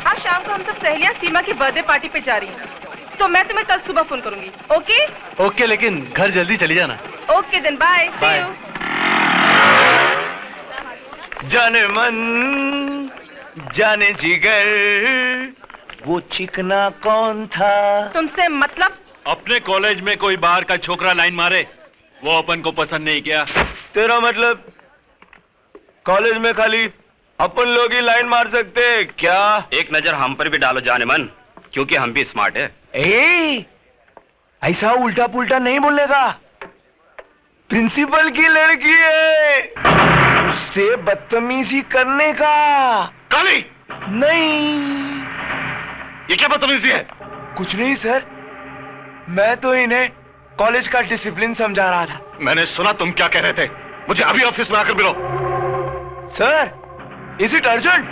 आज शाम को हम सब सहेलियां सीमा की बर्थडे पार्टी पे जा रही हैं, तो मैं तुम्हें कल सुबह फोन करूंगी। ओके? ओके, लेकिन घर जल्दी चली जाना। Okay then, bye. See you. जाने मन जाने जिगर, वो चिकना कौन था? तुमसे मतलब? अपने कॉलेज में कोई बाहर का छोकरा लाइन मारे, वो अपन को पसंद नहीं किया। तेरा मतलब कॉलेज में खाली अपन लोग ही लाइन मार सकते हैं क्या? एक नजर हम पर भी डालो जाने मन, क्योंकि हम भी स्मार्ट है। ऐसा उल्टा पुल्टा नहीं बोलने का। प्रिंसिपल की लड़की है, उससे बदतमीजी करने का। काली! नहीं, ये क्या बदतमीजी है? कुछ नहीं सर, मैं तो इन्हें कॉलेज का डिसिप्लिन समझा रहा था। मैंने सुना तुम क्या कह रहे थे। मुझे अभी ऑफिस में आकर मिलो। Sir, is it urgent?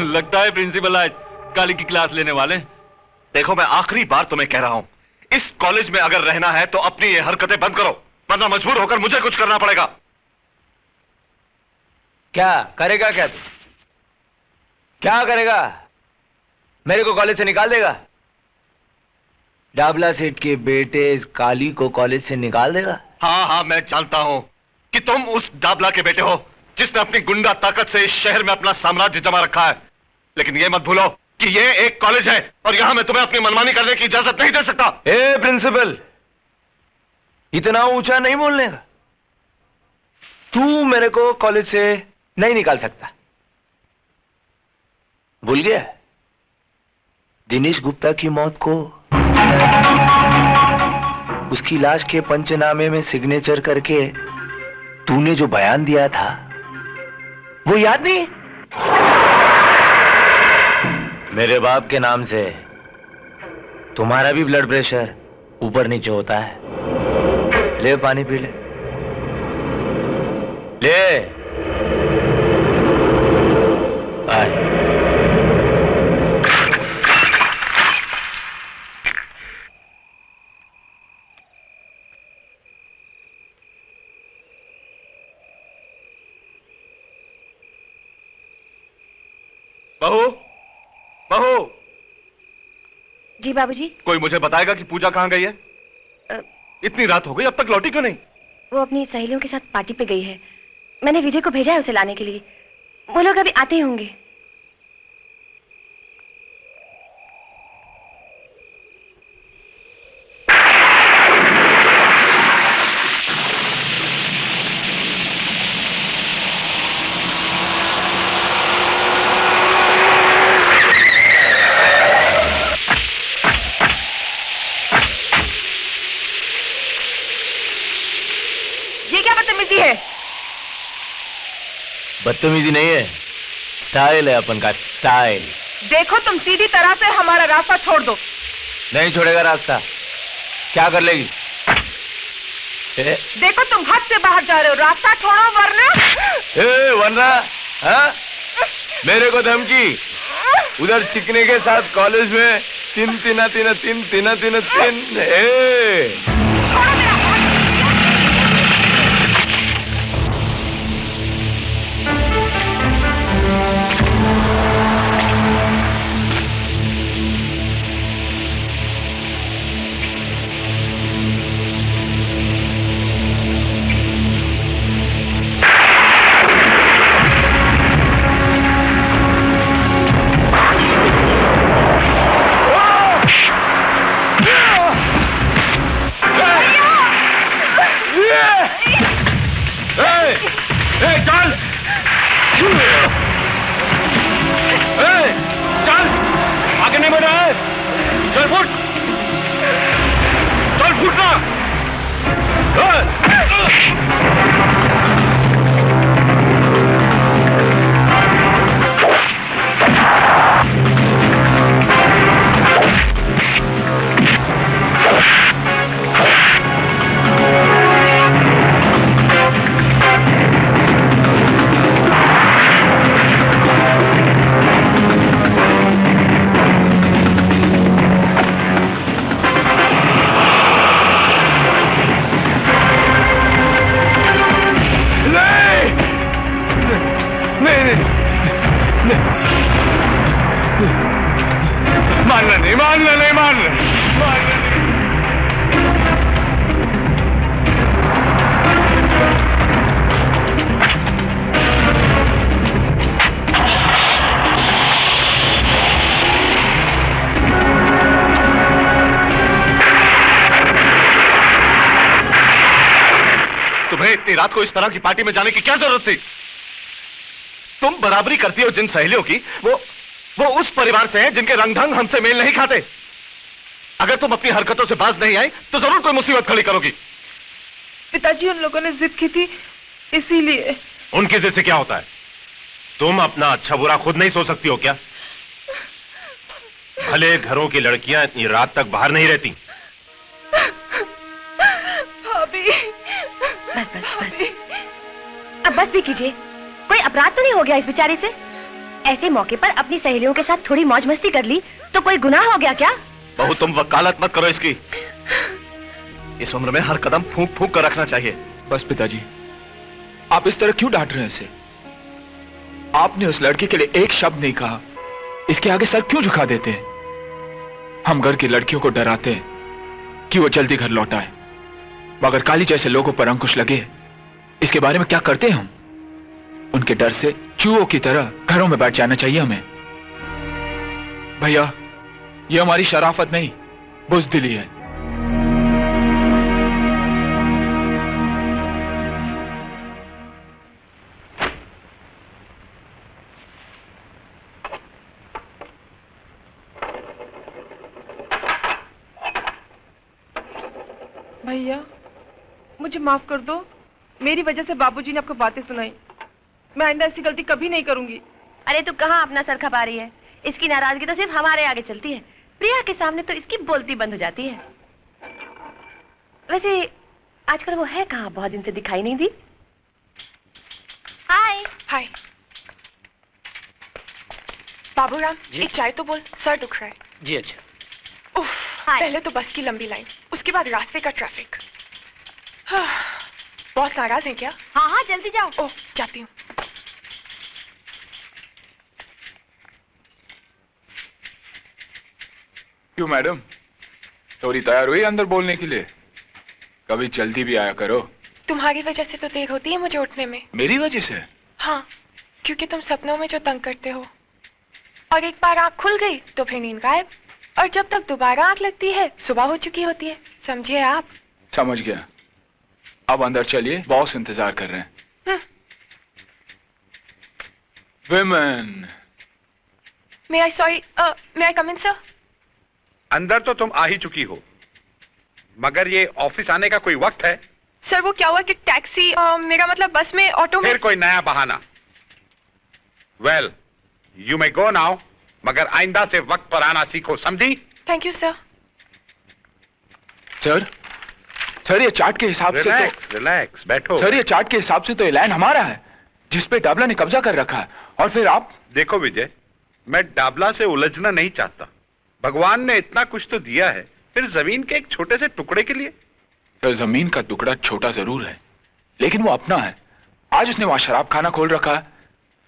लगता है प्रिंसिपल आज काली की क्लास लेने वाले। देखो, मैं आखिरी बार तुम्हें कह रहा हूं, इस कॉलेज में अगर रहना है तो अपनी ये हरकतें बंद करो, वरना मजबूर होकर मुझे कुछ करना पड़ेगा। क्या करेगा? क्या करेगा? मेरे को कॉलेज से निकाल देगा? डाबला सेठ के बेटे इस काली को कॉलेज से निकाल देगा? हाँ, मैं जानता हूं कि तुम उस डाबला के बेटे हो जिसने अपनी गुंडा ताकत से इस शहर में अपना साम्राज्य जमा रखा है। लेकिन ये मत भूलो कि ये एक कॉलेज है और यहां मैं तुम्हें अपनी मनमानी करने की इजाजत नहीं दे सकता। प्रिंसिपल, इतना ऊंचा नहीं बोलने का। तू मेरे को कॉलेज से नहीं निकाल सकता। भूल गया दिनेश गुप्ता की मौत को? उसकी लाश के पंचनामे में सिग्नेचर करके तूने जो बयान दिया था, वो याद नहीं? मेरे बाप के नाम से तुम्हारा भी ब्लड प्रेशर ऊपर नीचे होता है। ले पानी पी ले। आए। बहू! जी बाबूजी। कोई मुझे बताएगा कि पूजा कहां गई है? इतनी रात हो गई, अब तक लौटी क्यों नहीं? वो अपनी सहेलियों के साथ पार्टी पे गई है। मैंने विजय को भेजा है उसे लाने के लिए। वो लोग अभी आते ही होंगे। बदतमीजी नहीं है, स्टाइल है अपन का, स्टाइल। देखो, तुम सीधी तरह से हमारा रास्ता छोड़ दो। नहीं छोड़ेगा रास्ता। क्या कर लेगी? देखो, तुम हद से बाहर जा रहे हो। रास्ता छोड़ो वरना। वरना? हाँ? मेरे को धमकी? उधर चिकने के साथ कॉलेज में तीन। इतनी रात को इस तरह की पार्टी में जाने की क्या जरूरत थी? तुम बराबरी करती हो जिन सहेलियों की, वो उस परिवार से हैं जिनके रंग ढंग हमसे मेल नहीं खाते। अगर तुम अपनी हरकतों से बाज नहीं आई तो जरूर कोई मुसीबत खड़ी करोगी। पिताजी, उन लोगों ने जिद की थी, इसीलिए। उनकी जिद से क्या होता है? तुम अपना अच्छा बुरा खुद नहीं सोच सकती हो क्या? भले घरों की लड़कियां इतनी रात तक बाहर नहीं रहती। भाभी। बस बस बस, अब बस भी कीजिए। कोई अपराध तो नहीं हो गया इस बेचारे से? ऐसे मौके पर अपनी सहेलियों के साथ थोड़ी मौज मस्ती कर ली तो कोई गुनाह हो गया क्या? बहू, तुम वकालत मत करो इसकी। इस उम्र में हर कदम फूंक फूंक कर रखना चाहिए। बस पिताजी, आप इस तरह क्यों डांट रहे हैं इसे? आपने उस लड़के के लिए एक शब्द नहीं कहा, इसके आगे सर क्यों झुका देते हैं? हम घर की लड़कियों को डराते हैं कि वो जल्दी घर लौट आए, मगर काली जैसे लोगों पर अंकुश लगे, इसके बारे में क्या करते हैं हम? उनके डर से चूहों की तरह घरों में बैठ जाना चाहिए हमें। भैया, ये हमारी शराफत नहीं, बुज़दिली है। भैया, मुझे माफ कर दो। मेरी वजह से बाबूजी ने आपको बातें सुनाई। मैं आइंदा ऐसी गलती कभी नहीं करूंगी। अरे तू कहाँ अपना सर खपा रही है? इसकी नाराजगी तो सिर्फ हमारे आगे चलती है, प्रिया के सामने तो इसकी बोलती बंद हो जाती है। वैसे आजकल वो है कहाँ? बहुत दिन से दिखाई नहीं दी। हाय। हाय बाबूराम, एक चाय तो बोल, सर दुख रहा है। जी अच्छा। उफ, पहले तो बस की लंबी लाइन, उसके बाद रास्ते का ट्रैफिक। बॉस नाराज है क्या? हाँ हाँ, जल्दी जाओ। ओह, जाती हूँ। क्यों मैडम, थोड़ी तैयार हुई अंदर बोलने के लिए? कभी जल्दी भी आया करो। तुम्हारी वजह से तो देर होती है मुझे उठने में। मेरी वजह से? हाँ, क्योंकि तुम सपनों में जो तंग करते हो, और एक बार आंख खुल गई तो फिर नींद गायब, और जब तक दोबारा आंख लगती है सुबह हो चुकी होती है। समझे आप? समझ गया। अब अंदर चलिए, बॉस इंतजार कर रहे हैं। विमेन। मे आई कम इन सर? अंदर तो तुम आ ही चुकी हो, मगर ये ऑफिस आने का कोई वक्त है? सर वो क्या हुआ कि टैक्सी, मेरा मतलब बस में, ऑटो में। फिर कोई नया बहाना। Well, you may go now, मगर आइंदा से वक्त पर आना सीखो, समझी? Thank you sir. सर ये चार्ट के हिसाब से तो रिलैक्स बैठो। सर ये चार्ट के हिसाब से तो ये लैंड हमारा है जिसपे डाबला ने कब्जा कर रखा है, और फिर आप। देखो विजय, मैं डाबला से उलझना नहीं चाहता। भगवान ने इतना कुछ तो दिया है, फिर जमीन के एक छोटे से टुकड़े के लिए। सर जमीन का टुकड़ा छोटा जरूर है, लेकिन वो अपना है। आज उसने वहां शराब खाना खोल रखा है,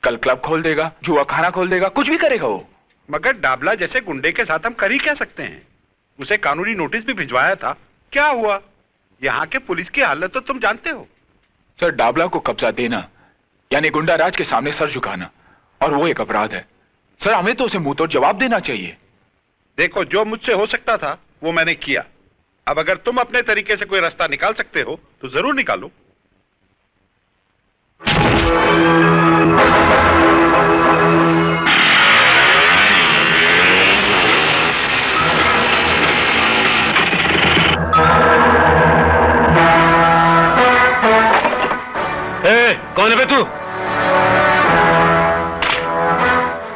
कल क्लब खोल देगा, जुआ खाना खोल देगा, कुछ भी करेगा वो। मगर डाबला जैसे गुंडे के साथ हम कर ही क्या सकते हैं? उसे कानूनी नोटिस भी भिजवाया था, क्या हुआ? यहाँ के पुलिस की हालत तो तुम जानते हो। सर डाबला को कब्जा देना यानी गुंडा राज के सामने सर झुकाना, और वो एक अपराध है। सर हमें तो उसे मुंह तोड़ जवाब देना चाहिए। देखो, जो मुझसे हो सकता था वो मैंने किया। अब अगर तुम अपने तरीके से कोई रास्ता निकाल सकते हो तो जरूर निकालो। कौन है बे तू?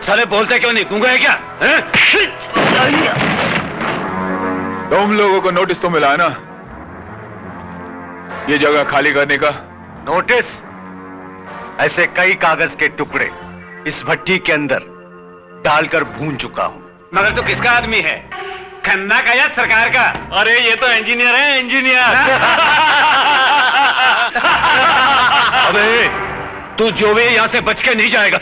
साले बोलते क्यों नहीं? गूंगा है क्या? तुम लोगों को नोटिस तो मिला है ना ये जगह खाली करने का? नोटिस? ऐसे कई कागज के टुकड़े इस भट्टी के अंदर डालकर भून चुका हूं। मगर तू किसका आदमी है? खन्ना का या सरकार का? अरे ये तो इंजीनियर है, इंजीनियर। अबे तू जो भी यहां से बच के नहीं जाएगा।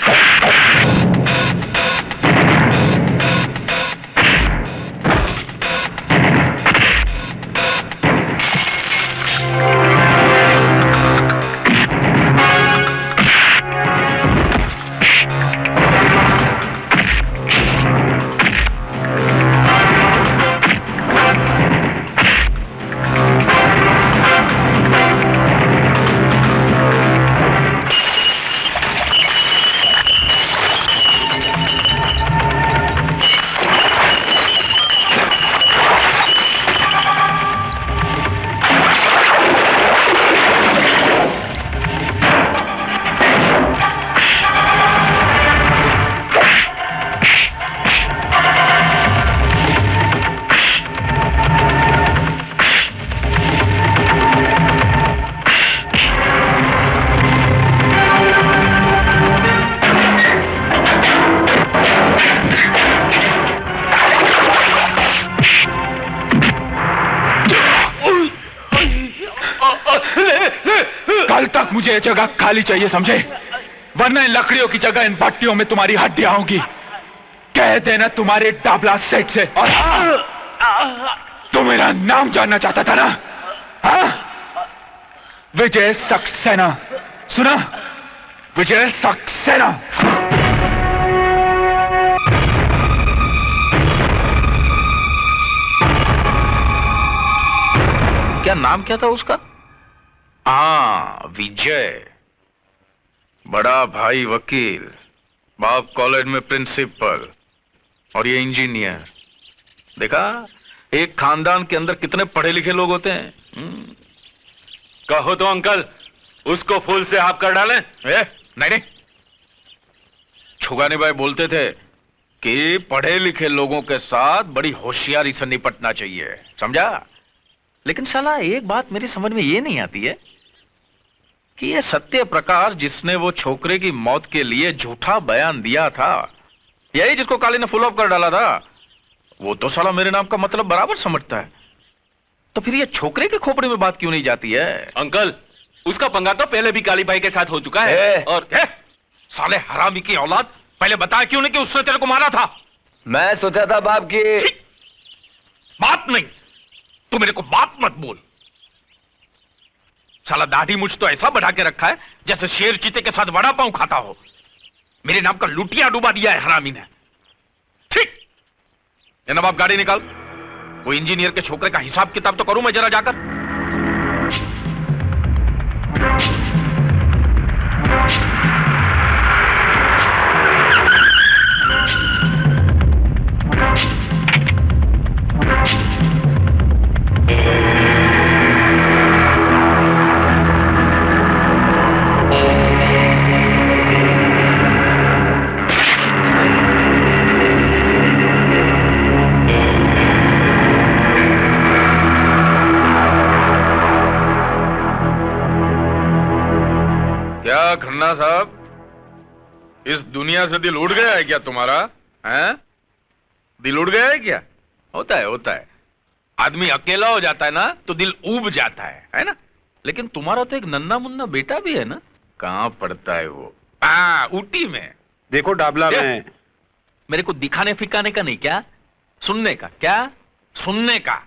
कल तक मुझे ये जगह खाली चाहिए, समझे? वरना इन लकड़ियों की जगह इन भट्टियों में तुम्हारी हड्डियां होंगी। कह देना तुम्हारे डाबला सेठ से। और तू मेरा नाम जानना चाहता था ना? हाँ? विजय सक्सेना, सुना? विजय सक्सेना। क्या नाम क्या था उसका? हाँ, विजय। बड़ा भाई वकील, बाप कॉलेज में प्रिंसिपल, और ये इंजीनियर। देखा, एक खानदान के अंदर कितने पढ़े लिखे लोग होते हैं। कहो तो अंकल, उसको फूल से हाफ कर डालें। नहीं, छुगानी भाई बोलते थे कि पढ़े लिखे लोगों के साथ बड़ी होशियारी से निपटना चाहिए, समझा? लेकिन साला एक बात मेरी समझ में ये नहीं आती है कि ये सत्य प्रकाश जिसने वो छोकरे की मौत के लिए झूठा बयान दिया था, यही जिसको काली ने फुल ऑफ कर डाला था, वो तो साला मेरे नाम का मतलब बराबर समझता है। तो फिर ये छोकरे की खोपड़ी में बात क्यों नहीं जाती है? अंकल, उसका पंगा तो पहले भी काली भाई के साथ हो चुका है। और साले हरामी की औलाद, पहले बताया क्यों नहीं कि उसने तेरे को मारा था? मैं सोचा था बाप की बात नहीं, तू मेरे को बात मत बोल। साला दाढ़ी मुझ तो ऐसा बढ़ा के रखा है जैसे शेर चीते के साथ वड़ा पाव खाता हो। मेरे नाम का लुटिया डुबा दिया है हरामी ने। ठीक, नवाब गाड़ी निकाल, वो इंजीनियर के छोकरे का हिसाब किताब तो करूं मैं जरा जाकर। खन्ना साहब, इस दुनिया से दिल उड़ गया है क्या तुम्हारा? हैं? दिल उड़ गया है क्या? होता है। आदमी अकेला हो जाता है ना तो दिल ऊब जाता है ना? लेकिन तुम्हारा तो एक नन्ना मुन्ना बेटा भी है ना? कहां पढ़ता है वो? ऊटी में। देखो डाबला में। मेरे को दिखाने फिकाने का नहीं, क्या सुनने का? क्या सुनने का?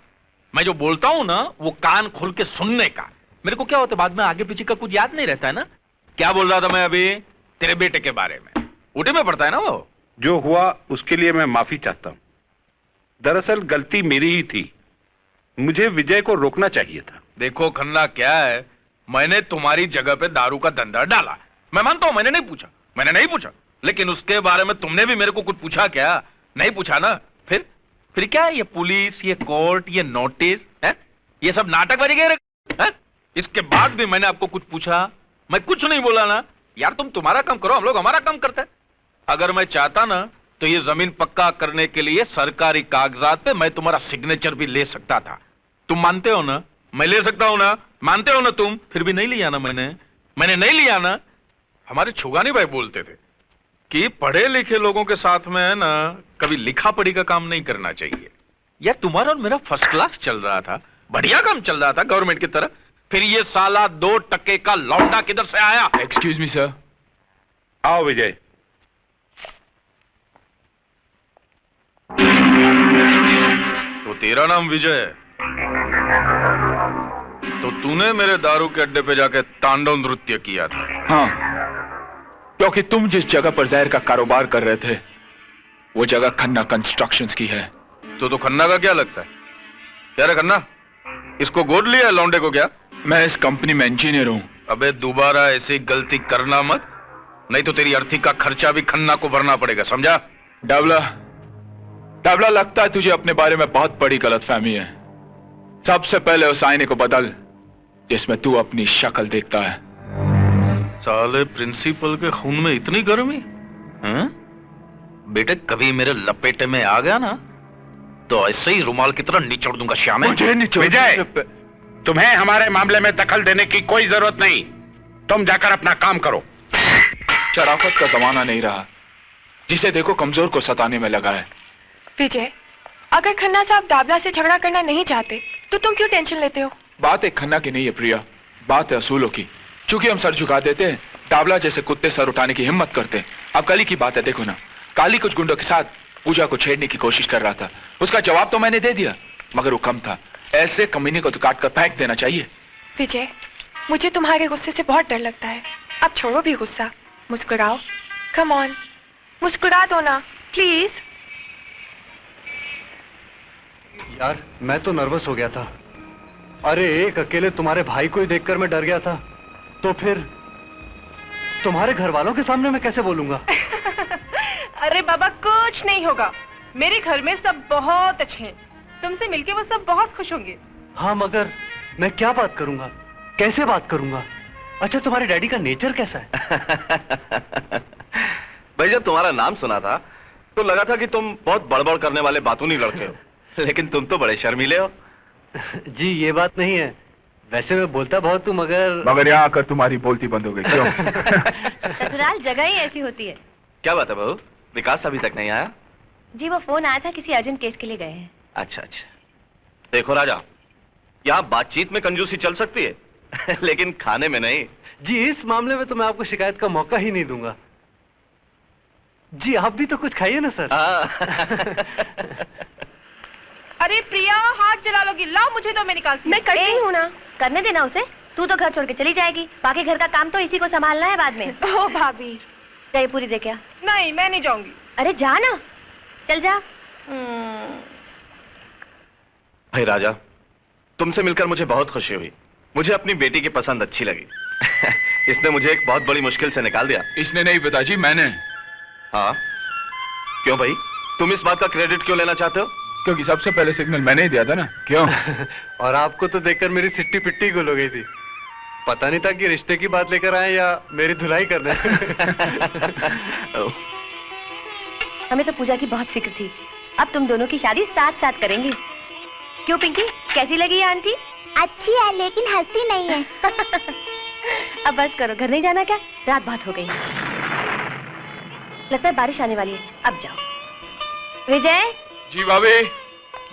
मैं जो बोलता हूं ना वो कान खोल के सुनने का। मेरे को क्या होता है बाद में आगे पीछे का कुछ याद नहीं रहता है ना? क्या बोल रहा था मैं अभी? तेरे बेटे के बारे में। ऊटी में पढ़ता है ना वो? जो हुआ उसके लिए मैं माफी चाहता हूं। दरअसल गलती मेरी ही थी, मुझे विजय को रोकना चाहिए था। देखो खन्ना, क्या है, मैंने तुम्हारी जगह पे दारू का धंधा डाला, मैं मानता हूं, मैंने नहीं पूछा, लेकिन उसके बारे में तुमने भी मेरे को कुछ पूछा क्या? नहीं पूछा ना? फिर क्या है ये पुलिस, ये कोर्ट, ये नोटिस है, ये सब नाटक बन गए? इसके बाद भी मैंने आपको कुछ पूछा? मैं कुछ नहीं बोला ना यार। तुम तुम्हारा काम करो, हम लोग हमारा काम करते हैं। अगर मैं चाहता ना तो ये जमीन पक्का करने के लिए सरकारी कागजात पे मैं तुम्हारा सिग्नेचर भी ले सकता था। तुम मानते हो ना? मैं ले सकता हूं ना? मानते हो ना तुम? फिर भी नहीं लिया ना मैंने नहीं लिया ना। हमारे छुगानी भाई बोलते थे कि पढ़े लिखे लोगों के साथ में है ना कभी लिखा पढ़ी का काम नहीं करना चाहिए। यार तुम्हारा और मेरा फर्स्ट क्लास चल रहा था, बढ़िया काम चल रहा था गवर्नमेंट की तरह। फिर ये साला 2 टके का लौंडा किधर से आया? Excuse me sir. आओ विजय। तो तेरा नाम विजय है, तो तूने मेरे दारू के अड्डे पे जाके तांडव नृत्य किया था? हाँ, क्योंकि तुम जिस जगह पर जहर का कारोबार कर रहे थे वो जगह खन्ना कंस्ट्रक्शंस की है। तो खन्ना का क्या लगता है? क्या रे खन्ना, इसको गोद लिया है लौंडे को क्या? मैं इस कंपनी में इंजीनियर हूं। अबे दोबारा ऐसी गलती करना मत, नहीं तो तेरी अर्थी का खर्चा भी खन्ना को भरना पड़ेगा, समझा? डाबला, लगता है तुझे अपने बारे में बहुत बड़ी गलतफहमी है। सबसे पहले उस आईने को बदल जिसमें तू अपनी शक्ल देखता है। साले प्रिंसिपल के खून में इतनी गर्मी? बेटे कभी मेरे लपेटे में आ गया ना तो ऐसे ही रुमाल की तरह निचोड़ दूंगा श्याम। विजय, तुम्हें हमारे मामले में दखल देने की कोई जरूरत नहीं। तुम जाकर अपना काम करो। शराफत का जमाना नहीं रहा, जिसे देखो कमजोर को सताने में लगा है। विजय, अगर खन्ना साहब डाबला से झगड़ा करना नहीं चाहते तो तुम क्यों टेंशन लेते हो? बात एक खन्ना की नहीं है प्रिया, बात है असूलों की। क्योंकि हम सर झुका देते हैं, टावला जैसे कुत्ते सर उठाने की हिम्मत करते हैं। अब कल ही की बात है, देखो ना, काली कुछ गुंडों के साथ पूजा को छेड़ने की कोशिश कर रहा था। उसका जवाब तो मैंने दे दिया, मगर वो कम था। ऐसे कमीने को तो काट कर फेंक देना चाहिए। विजय, मुझे तुम्हारे गुस्से से बहुत डर लगता है। अब छोड़ो भी गुस्सा, मुस्कुराओ। कम ऑन, मुस्कुरा दो ना प्लीज। यार मैं तो नर्वस हो गया था। अरे एक अकेले तुम्हारे भाई को ही देखकर मैं डर गया था, तो फिर तुम्हारे घर वालों के सामने मैं कैसे बोलूंगा? अरे बाबा कुछ नहीं होगा, मेरे घर में सब बहुत अच्छे हैं। तुमसे मिलके वो सब बहुत खुश होंगे। हाँ मगर मैं क्या बात करूंगा, कैसे बात करूंगा? अच्छा तुम्हारे डैडी का नेचर कैसा है? भाई जब तुम्हारा नाम सुना था तो लगा था कि तुम बहुत बड़बड़ करने वाले बातूनी लड़के हो, लेकिन तुम तो बड़े शर्मीले हो। जी ये बात नहीं है, वैसे मैं बोलता बहुत हूँ मगर यहाँ आकर तुम्हारी बोलती बंद हो गई क्यों? ससुराल जगह ही ऐसी होती है। क्या बात है बहू, विकास अभी तक नहीं आया? जी वो फोन आया था, किसी अर्जेंट केस के लिए गए हैं। अच्छा अच्छा। देखो राजा, यहाँ बातचीत में कंजूसी चल सकती है लेकिन खाने में नहीं। जी इस मामले में तो मैं आपको शिकायत का मौका ही नहीं दूंगा। जी आप भी तो कुछ खाइए ना सर। अरे प्रिया हाथ जला लोगी, लाओ मुझे तो मैं निकालती। मैं करती हूँ ना। करने देना उसे, तू तो घर छोड़ के चली जाएगी, बाकी घर का काम तो इसी को संभालना है बाद में। ओ भाभी, चाय पूरी दे क्या? नहीं मैं नहीं जाऊंगी। अरे जा ना, चल जा। भाई राजा, तुमसे मिलकर मुझे बहुत खुशी हुई। मुझे अपनी बेटी की पसंद अच्छी लगी। इसने मुझे एक बहुत बड़ी मुश्किल से निकाल दिया। इसने नहीं पिताजी, मैंने। हाँ क्यों भाई, तुम इस बात का क्रेडिट क्यों लेना चाहते हो? क्योंकि सबसे पहले सिग्नल मैंने ही दिया था ना। क्यों? और आपको तो देखकर मेरी सिट्टी पिट्टी गुल हो गई थी। पता नहीं था कि रिश्ते की बात लेकर आए या मेरी धुलाई करने। हमें तो पूजा की बहुत फिक्र थी, अब तुम दोनों की शादी साथ साथ करेंगे। क्यों पिंकी, कैसी लगी आंटी? अच्छी है लेकिन हंसती नहीं है। अब बस करो, घर नहीं जाना क्या? रात बहुत हो गई, लगता है बारिश आने वाली है। अब जाओ। विजय। जी भाभी।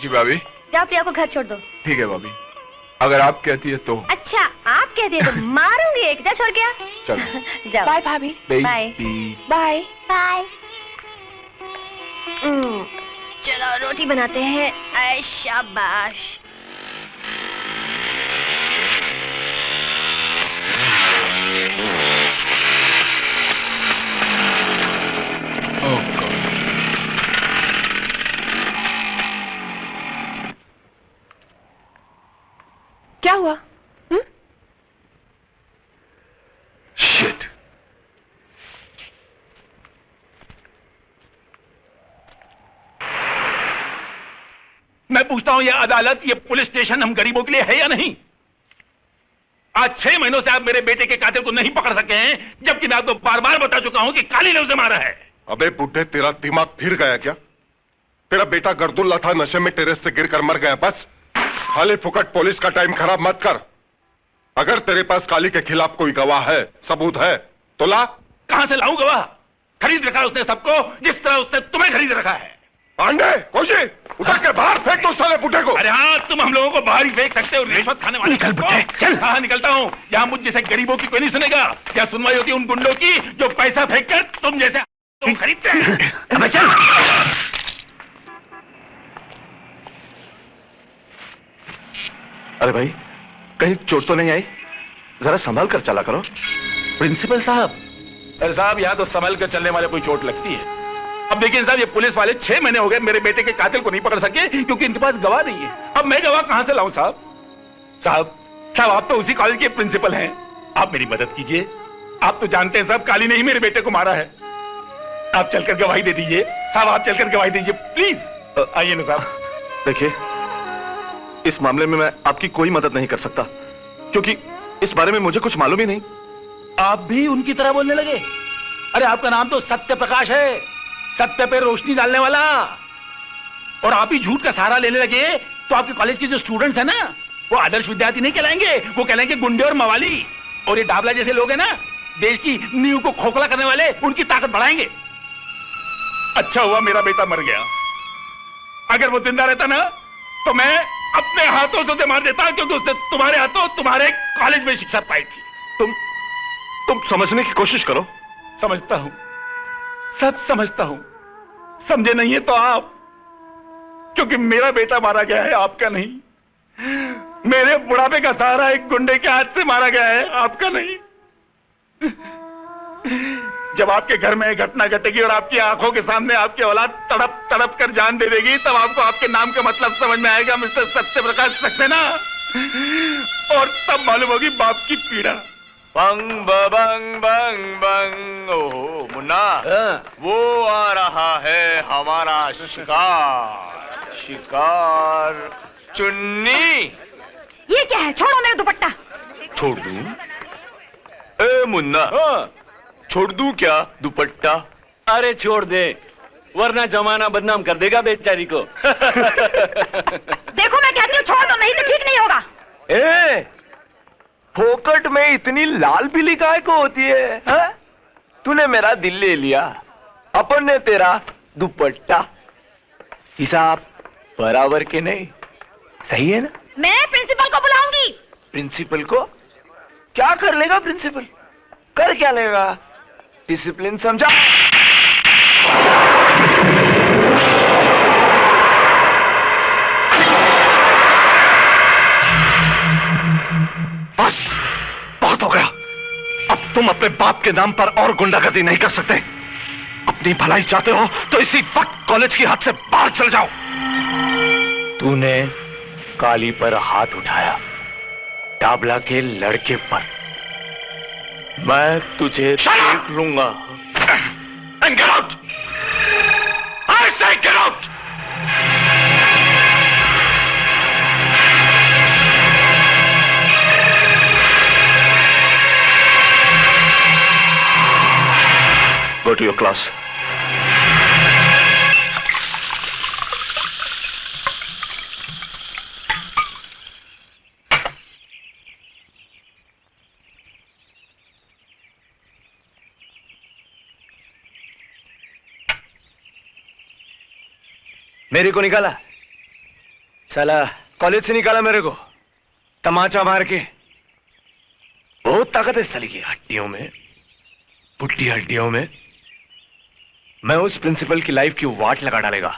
जी भाभी। जाओ प्रिया को घर छोड़ दो। ठीक है भाभी, अगर आप कहती है तो। अच्छा आप कहती है तो मारूंगी एक। जा छोड़ गया। चलो जाओ। बाय भाभी। Bye bye bye. चलो रोटी बनाते हैं। ऐ शाबाश। क्या हुआ? शिट। मैं पूछता हूं, ये अदालत, ये पुलिस स्टेशन हम गरीबों के लिए है या नहीं? आज 6 महीनों से आप मेरे बेटे के कातिल को नहीं पकड़ सके हैं, जबकि मैं आपको बार बार बता चुका हूं कि काली ने उसे मारा है। अबे बुड्ढे, तेरा दिमाग फिर गया क्या? तेरा बेटा गर्दुल्ला था, नशे में टेरेस से गिरकर मर गया। बस खाली फुकट पुलिस का टाइम खराब मत कर। अगर तेरे पास काली के खिलाफ कोई गवाह है, सबूत है तो ला। कहां से लाऊं गवाह? खरीद रखा उसने सबको, जिस तरह उसने तुम्हें खरीद रखा है। आंडे कोशी उठा के बाहर फेंक दो साले बुड्ढे को। अरे हाँ, तुम हम लोगों को बाहर ही फेंक सकते हो, रिश्वत खाने वाले। निकल बुड्ढे, चल। हाँ निकलता हूँ। यहाँ मुझ जैसे गरीबों की कोई नहीं सुनेगा। क्या सुनवाई होती है उन गुंडों की जो पैसा फेंक कर तुम जैसे तुम खरीदते हैं। अब चल। अरे भाई, कहीं चोट तो नहीं आई? जरा संभाल कर चला करो। प्रिंसिपल साहब। अरे साहब, यहाँ तो संभल कर चलने वाले कोई चोट लगती है। अब देखिए साहब, ये पुलिस वाले 6 महीने हो गए मेरे बेटे के कातिल को नहीं पकड़ सके क्योंकि इनके पास गवाह नहीं है। अब मैं गवाह कहां से लाऊं साहब? साहब आप तो उसी कॉलेज के प्रिंसिपल हैं, आप मेरी मदद कीजिए। आप तो जानते हैं साहब, काली ने ही मेरे बेटे को मारा है। आप चलकर गवाही दे दीजिए साहब, आप चलकर गवाही दीजिए प्लीज। आइए ना साहब। देखिए, इस मामले में मैं आपकी कोई मदद नहीं कर सकता क्योंकि इस बारे में मुझे कुछ मालूम ही नहीं। आप भी उनकी तरह बोलने लगे? अरे आपका नाम तो सत्य प्रकाश है, सत्य पे रोशनी डालने वाला। और आप ही झूठ का सहारा लेने लगे तो आपके कॉलेज के जो स्टूडेंट्स हैं ना, वो आदर्श विद्यार्थी नहीं कहलाएंगे, वो कहलाएंगे गुंडे और मवाली। और ये डाबला जैसे लोग हैं ना, देश की नींव को खोखला करने वाले, उनकी ताकत बढ़ाएंगे। अच्छा हुआ मेरा बेटा मर गया, अगर वो जिंदा रहता ना तो मैं अपने हाथों से उसे मार देता, क्योंकि उसने तुम्हारे हाथों तुम्हारे कॉलेज में शिक्षा पाई थी। तुम समझने की कोशिश करो। समझता हूं, सब समझता हूं। समझे नहीं है तो आप, क्योंकि मेरा बेटा मारा गया है, आपका नहीं। मेरे बुढ़ापे का सहारा एक गुंडे के हाथ से मारा गया है, आपका नहीं। जब आपके घर में घटना घटेगी और आपकी आंखों के सामने आपकी औलाद तड़प तड़प कर जान दे देगी, तब आपको आपके नाम का मतलब समझ में आएगा, मिस्टर सत्यप्रकाश सक्सेना। और तब मालूम होगी बाप की पीड़ा। बंग बंग बंग बंग। ओहो मुन्ना, वो आ रहा है हमारा शिकार। शिकार चुन्नी। ये क्या है? छोड़ो मेरा दुपट्टा। छोड़ दूं? ए मुन्ना, छोड़ दूं क्या दुपट्टा? अरे छोड़ दे, वरना जमाना बदनाम कर देगा बेचारी को। देखो मैं कहती हूँ छोड़ दो, नहीं तो ठीक नहीं होगा। ए, फोकट में इतनी लाल पीली काय को होती है, हा? तूने मेरा दिल ले लिया, अपन ने तेरा दुपट्टा। हिसाब बराबर के नहीं, सही है ना? मैं प्रिंसिपल को बुलाऊंगी। प्रिंसिपल को? क्या कर लेगा प्रिंसिपल? कर क्या लेगा? डिसिप्लिन समझा? बस बहुत हो गया। अब तुम अपने बाप के नाम पर और गुंडागर्दी नहीं कर सकते। अपनी भलाई चाहते हो तो इसी वक्त कॉलेज की हद से बाहर चल जाओ। तूने काली पर हाथ उठाया, डाबला के लड़के पर। मैं तुझे देख लूंगा। And get out! I say get out! Go to your class. मेरे को निकाला, साला कॉलेज से निकाला मेरे को तमाचा मार के। बहुत ताकत है साली की हड्डियों में, पुट्टी हड्डियों में। मैं उस प्रिंसिपल की लाइफ की वाट लगा डालेगा।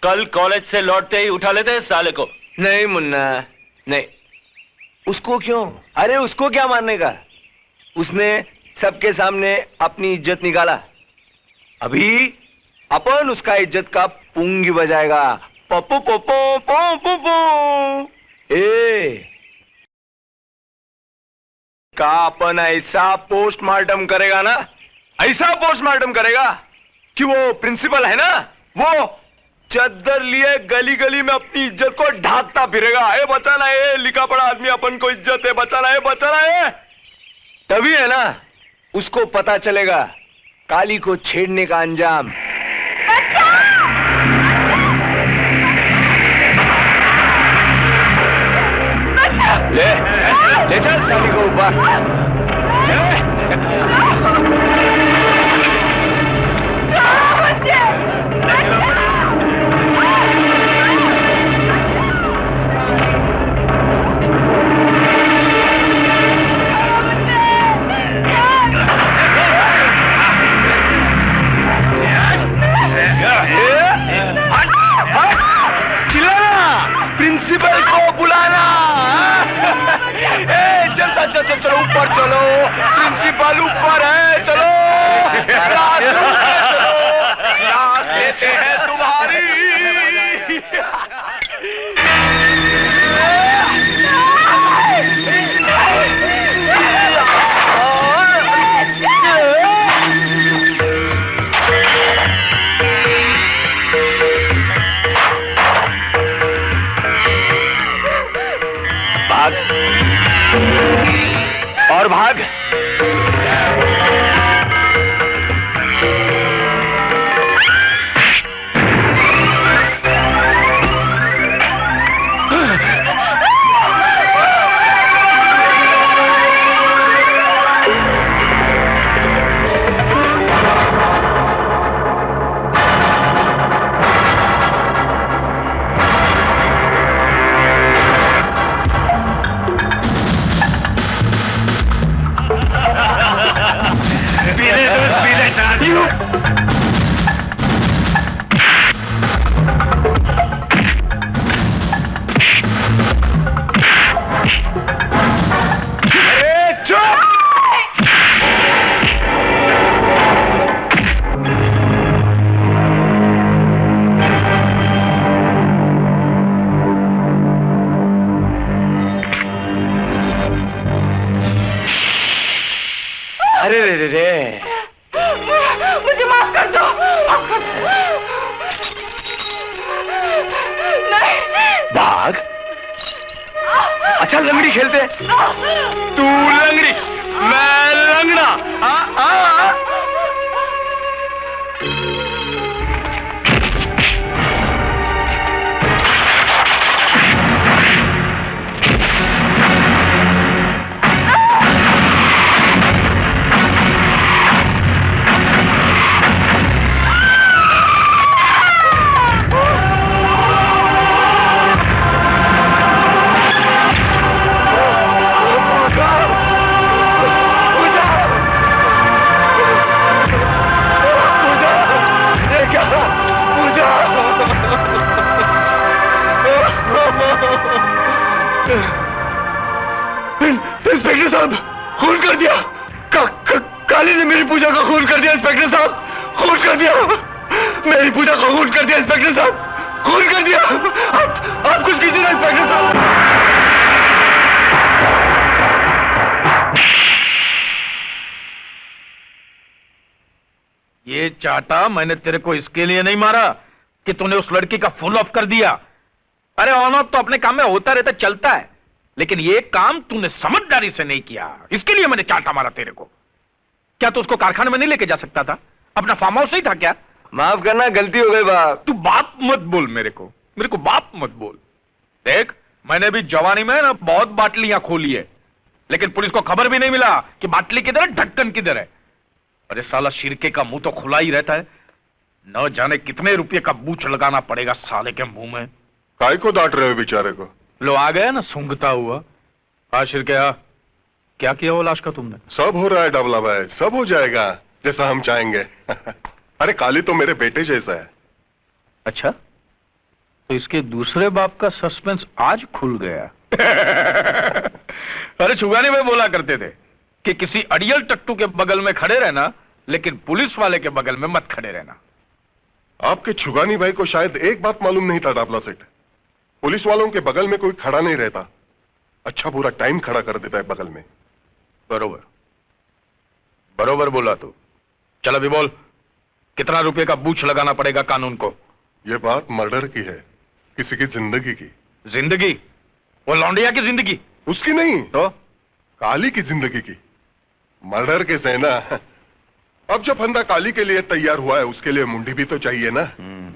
कल कॉलेज से लौटते ही उठा लेते हैं साले को। नहीं मुन्ना, नहीं। उसको क्यों? अरे उसको क्या मारने का? उसने सबके सामने अपनी इज्जत निकाला। अभी अपन उसका इज्जत का पुंगी बजाएगा। पप्पू पप्पू पप्पू पप्पू। ए का अपन ऐसा पोस्टमार्टम करेगा ना, ऐसा पोस्टमार्टम करेगा कि वो प्रिंसिपल है ना, वो चद्दर लिए गली गली में अपनी इज्जत को ढांकता फिरेगा। ए बचाना है, लिखा पड़ा आदमी अपन को इज्जत है, बचाना है, बचाना है। तभी है ना उसको पता चलेगा काली को छेड़ने का अंजाम। ले चल साली को ऊपर। प्रिंसिपल को बुलाना। चलो ऊपर चलो, प्रिंसिपल ऊपर है, चलो क्लास लेते हैं तुम्हारी। भाग और भाग। अरे रे रे रे, मुझे माफ कर दो। नहीं। भाग। अच्छा लंगड़ी खेलते, तू लंगड़ी मैं लंगड़ा। इंस्पेक्टर साहब, खून कर दिया। काली ने मेरी पूजा का खून कर दिया इंस्पेक्टर साहब, खून कर दिया। मेरी पूजा का खून कर दिया इंस्पेक्टर साहब, खून कर दिया। आप कुछ कीजिए ना इंस्पेक्टर साहब। ये चाटा मैंने तेरे को इसके लिए नहीं मारा कि तूने उस लड़की का फुल ऑफ कर दिया। अरे ऑन ऑफ तो अपने काम में होता रहता, चलता है, लेकिन ये काम तूने समझदारी से नहीं किया, इसके लिए मैंने चाटा मारा तेरे को। क्या तू उसको कारखाने में नहीं लेके जा सकता था? अपना फार्म हाउस नहीं था क्या? माफ करना, गलती हो गई बाप। तू बाप मत बोल मेरे को बाप मत बोल। देख, मैंने भी जवानी में ना बहुत बाटलियां खोली है, लेकिन पुलिस को खबर भी नहीं मिला कि बाटली किधर है, ढक्कन किधर है। अरे साला शिरके का मुंह तो खुला ही रहता है, न जाने कितने रुपये का बूच लगाना पड़ेगा साले के मुंह में। काय को डांट रहे हो बेचारे को? लो आ गया ना सूंघता हुआ। शिरके क्या किया वो लाश का तुमने? सब हो रहा है डबला भाई, सब हो जाएगा जैसा हम चाहेंगे। अरे काली तो मेरे बेटे जैसा है। अच्छा, तो इसके दूसरे बाप का सस्पेंस आज खुल गया। अरे छुगानी में बोला करते थे कि किसी अड़ियल टट्टू के बगल में खड़े रहना, लेकिन पुलिस वाले के बगल में मत खड़े रहना। आपके छुगानी भाई को शायद एक बात मालूम नहीं था डाबला सेठ, पुलिस वालों के बगल में कोई खड़ा नहीं रहता, अच्छा पूरा टाइम खड़ा कर देता है बगल में। बरोबर बरोबर बोला तू। चल अभी बोल, कितना रुपए का बूच लगाना पड़ेगा कानून को? यह बात मर्डर की है, किसी की जिंदगी की। जिंदगी? वो लौंडिया की जिंदगी? उसकी नहीं तो काली की जिंदगी की। मर्डर के सेना, अब जो फंदा काली के लिए तैयार हुआ है उसके लिए मुंडी भी तो चाहिए ना।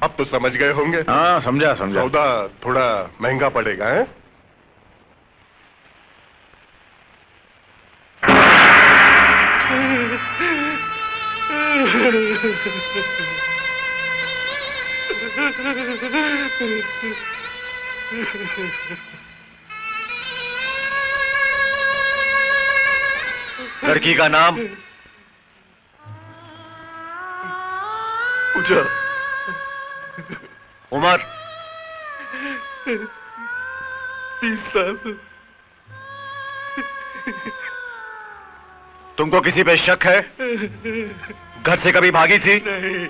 अब तो समझ गए होंगे। हाँ समझा। सौदा थोड़ा महंगा पड़ेगा है? लड़की का नाम पूजा। उम्र 20 साल। तुमको किसी पे शक है? घर से कभी भागी थी? नहीं।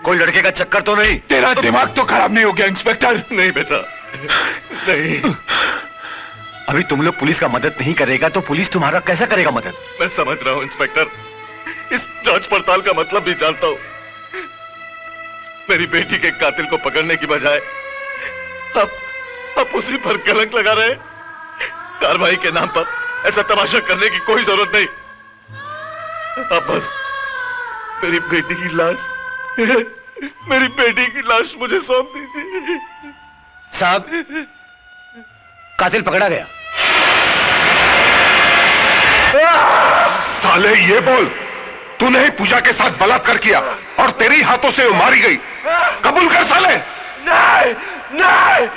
कोई लड़के का चक्कर तो नहीं? तेरा दिमाग तो खराब नहीं हो गया इंस्पेक्टर? नहीं बेटा, नहीं। अभी तुम लोग पुलिस का मदद नहीं करेगा तो पुलिस तुम्हारा कैसा करेगा मदद? मैं समझ रहा हूं इंस्पेक्टर, इस जांच पड़ताल का मतलब भी जानता हूं। मेरी बेटी के कातिल को पकड़ने की बजाय अब उसी पर कलंक लगा रहे। कार्रवाई के नाम पर ऐसा तमाशा करने की कोई जरूरत नहीं। अब बस मेरी बेटी की लाश मुझे सौंप दीजिए। साहब, कातिल पकड़ा गया। साले ये बोल, तूने ही पूजा के साथ बलात्कार किया और तेरी हाथों से वो मारी गई, कबूल कर साले। नहीं,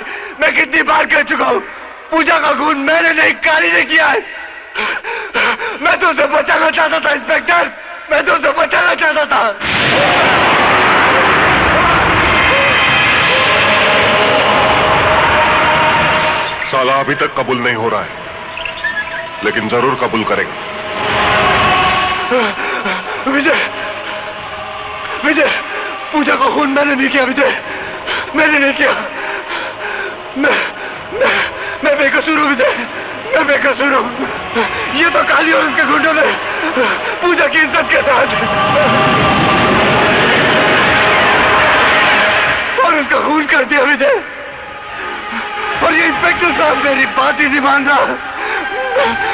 मैं कितनी बार कह चुका हूं, पूजा का खून मैंने नहीं, काली ने किया है। मैं तो उसे बचाना चाहता था इंस्पेक्टर, मैं तो उसे बचाना चाहता था। साला अभी तक कबूल नहीं हो रहा है, लेकिन जरूर कबूल करेगा। विजय, पूजा का खून मैंने नहीं किया विजय, मैंने नहीं किया। मैं बेकसूर हूं विजय, मैं बेकसूर हूं। ये तो काली और उसके गुंडों ने पूजा की इज्जत के साथ, और उसका खून कर दिया विजय। और ये इंस्पेक्टर साहब मेरी बात ही नहीं मान रहा।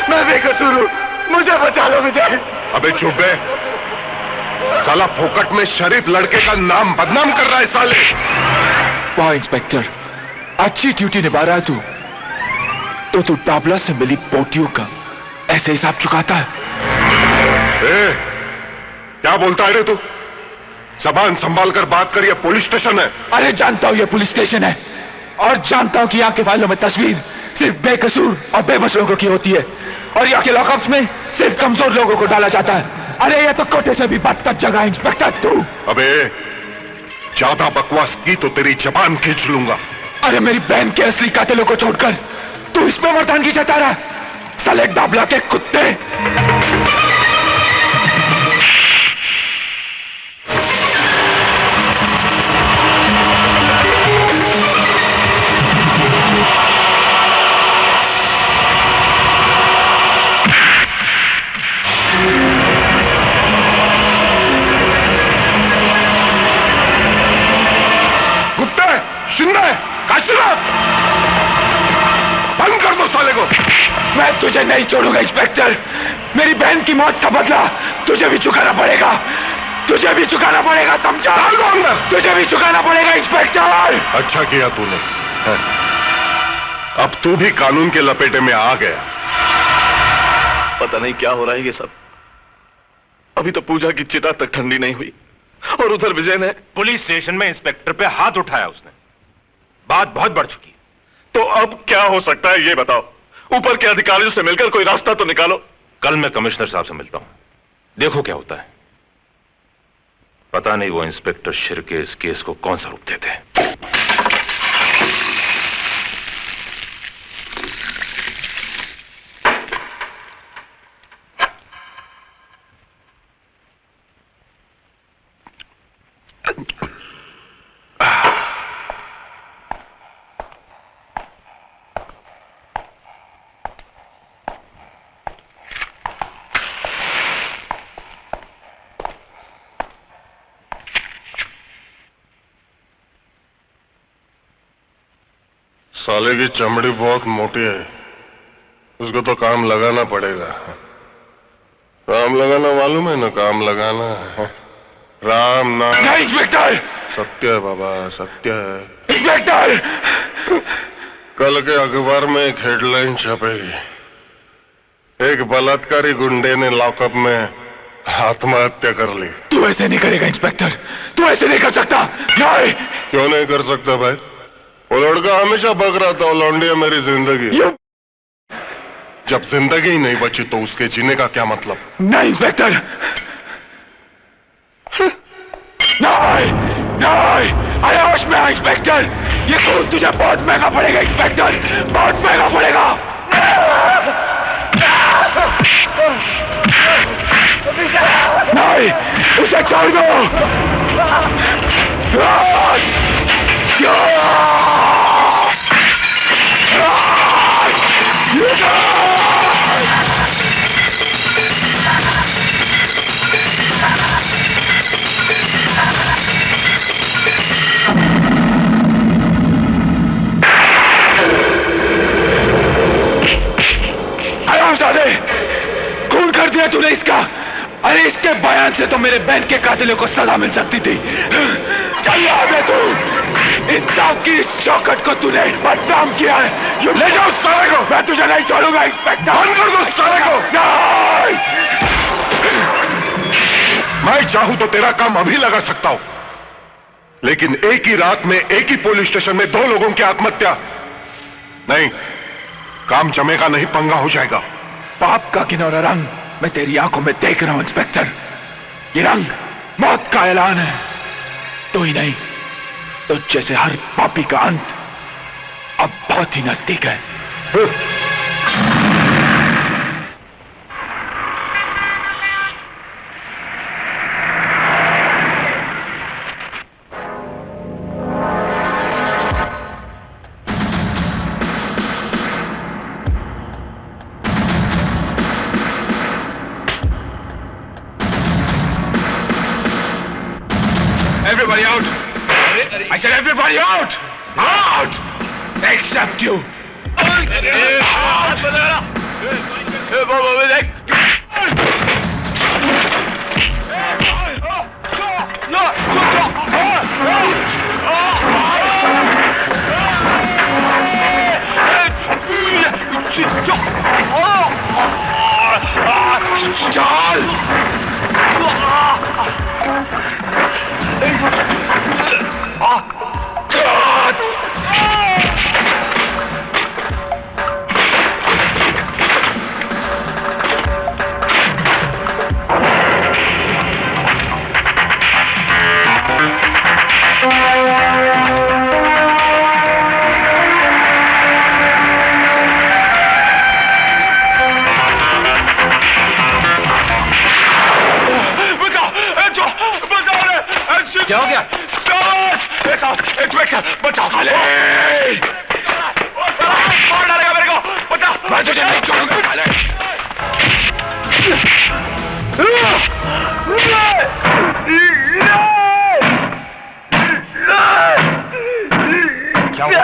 मैं बेकसूर हूं, मुझे बचा लो विजय। अबे चुप है, साला फोकट में शरीफ लड़के का नाम बदनाम कर रहा है साले। वाह इंस्पेक्टर, अच्छी ड्यूटी निभा रहा है तू। तो तू टाबला से मिली पोटियों का ऐसे हिसाब चुकाता है? क्या बोलता है रे तू? जबान संभाल कर बात कर, ये पुलिस स्टेशन है। अरे जानता हूं ये पुलिस स्टेशन है, और जानता हूं कि यहाँ के फाइलों में तस्वीर सिर्फ बेकसूर और बेबस लोगों की होती है, और यहाँ के लॉकअप्स में सिर्फ कमजोर लोगों को डाला जाता है। अरे ये तो कोटे से भी बदतर जगह है इंस्पेक्टर तू। अबे ज्यादा बकवास की तो तेरी जबान खींच लूंगा। अरे मेरी बहन के असली कातिलों को छोड़कर तू इसमें मर्दानगी जता रहा, साले डाबला के कुत्ते। बंद कर दो साले को। मैं तुझे नहीं छोड़ूंगा इंस्पेक्टर। मेरी बहन की मौत का बदला तुझे भी चुकाना पड़ेगा, तुझे भी चुकाना पड़ेगा, समझा? तुझे भी चुकाना पड़ेगा इंस्पेक्टर। अच्छा किया तूने, अब तू भी कानून के लपेटे में आ गया। पता नहीं क्या हो रहा है ये सब। अभी तो पूजा की चिता तक ठंडी नहीं हुई, और उधर विजय ने पुलिस स्टेशन में इंस्पेक्टर पे हाथ उठाया। उसने बात बहुत बढ़ चुकी है। तो अब क्या हो सकता है ये बताओ? ऊपर के अधिकारियों से मिलकर कोई रास्ता तो निकालो। कल मैं कमिश्नर साहब से मिलता हूं, देखो क्या होता है। पता नहीं वो इंस्पेक्टर शिर्के इस केस को कौन सा रूप देते हैं। साले की चमड़ी बहुत मोटी है, उसको तो काम लगाना पड़ेगा। काम लगाना मालूम है ना? काम लगाना है राम नाम। नहीं इंस्पेक्टर, सत्य है बाबा, सत्य है इंस्पेक्टर। कल के अखबार में एक हेडलाइन छपेगी, एक बलात्कारी गुंडे ने लॉकअप में आत्महत्या कर ली। तू ऐसे नहीं करेगा इंस्पेक्टर, तू ऐसे नहीं कर सकता। नहीं। क्यों नहीं कर सकता भाई? वो लड़का हमेशा बक रहा था, लौंडिया मेरी जिंदगी। जब जिंदगी ही नहीं बची तो उसके जीने का क्या मतलब? नहीं इंस्पेक्टर, नहीं नहीं, अरे होश में आ इंस्पेक्टर। ये खून तुझे बहुत महंगा पड़ेगा इंस्पेक्टर, बहुत महंगा पड़ेगा। नहीं, उसे छोड़ दो। खून कर दिया तूने इसका। अरे इसके बयान से तो मेरे बहन के कातिलों को सजा मिल सकती थी। चल आगे तू, इंसाफ की शौकत को तूने बदनाम किया है। ये ले जाओ सारे को। मैं तुझे नहीं छोड़ूंगा इंस्पेक्टर। बंद कर दो सारे को। नहीं। मैं चाहूं तो तेरा काम अभी लगा सकता हूं, लेकिन एक ही रात में एक ही पुलिस स्टेशन में 2 लोगों की आत्महत्या नहीं, काम जमेगा नहीं, पंगा हो जाएगा। पाप का किनौरा रंग मैं तेरी आंखों में देख रहा हूं इंस्पेक्टर। ये रंग मौत का ऐलान है। तो ही नहीं तो जैसे हर पापी का अंत अब बहुत ही नजदीक है। Everybody out! I said everybody out! Out! Except you! क्या हो गया? बचाओ खाली! मार डालेगा मेरे को! बचाओ! मैं तुझे नहीं छोड़ूंगा खाली! क्या हुआ?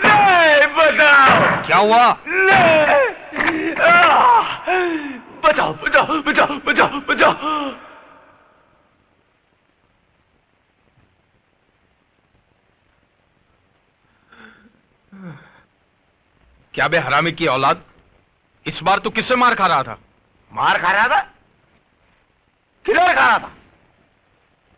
नहीं, बचाओ! क्या हुआ? बचाओ, बचाओ, बचाओ, बचाओ, बचाओ! क्या बे हरामी की औलाद, इस बार तू किससे मार खा रहा था? मार खा रहा था? किधर खा रहा था?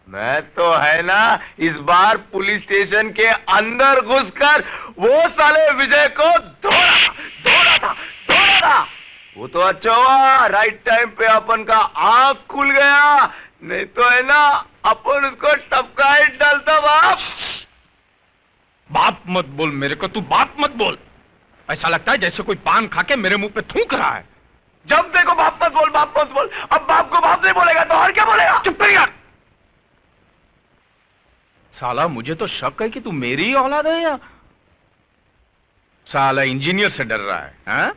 मैं तो है ना इस बार पुलिस स्टेशन के अंदर घुसकर वो साले विजय को धोड़ा था। वो तो अच्छा हुआ राइट टाइम पे अपन का आंख खुल गया, नहीं तो है ना अपन उसको टपका ही डालता। बाप मत बोल मेरे को, तू बाप मत बोल। ऐसा लगता है जैसे कोई पान खा के मेरे मुंह पे थूक रहा है। जब देखो बाप मत बोल, बाप मत बोल। अब बाप को बाप नहीं बोलेगा तो और क्या बोलेगा? चुप कर यार। साला मुझे तो शक है कि तू मेरी ही औलाद है या साला इंजीनियर से डर रहा है, हा?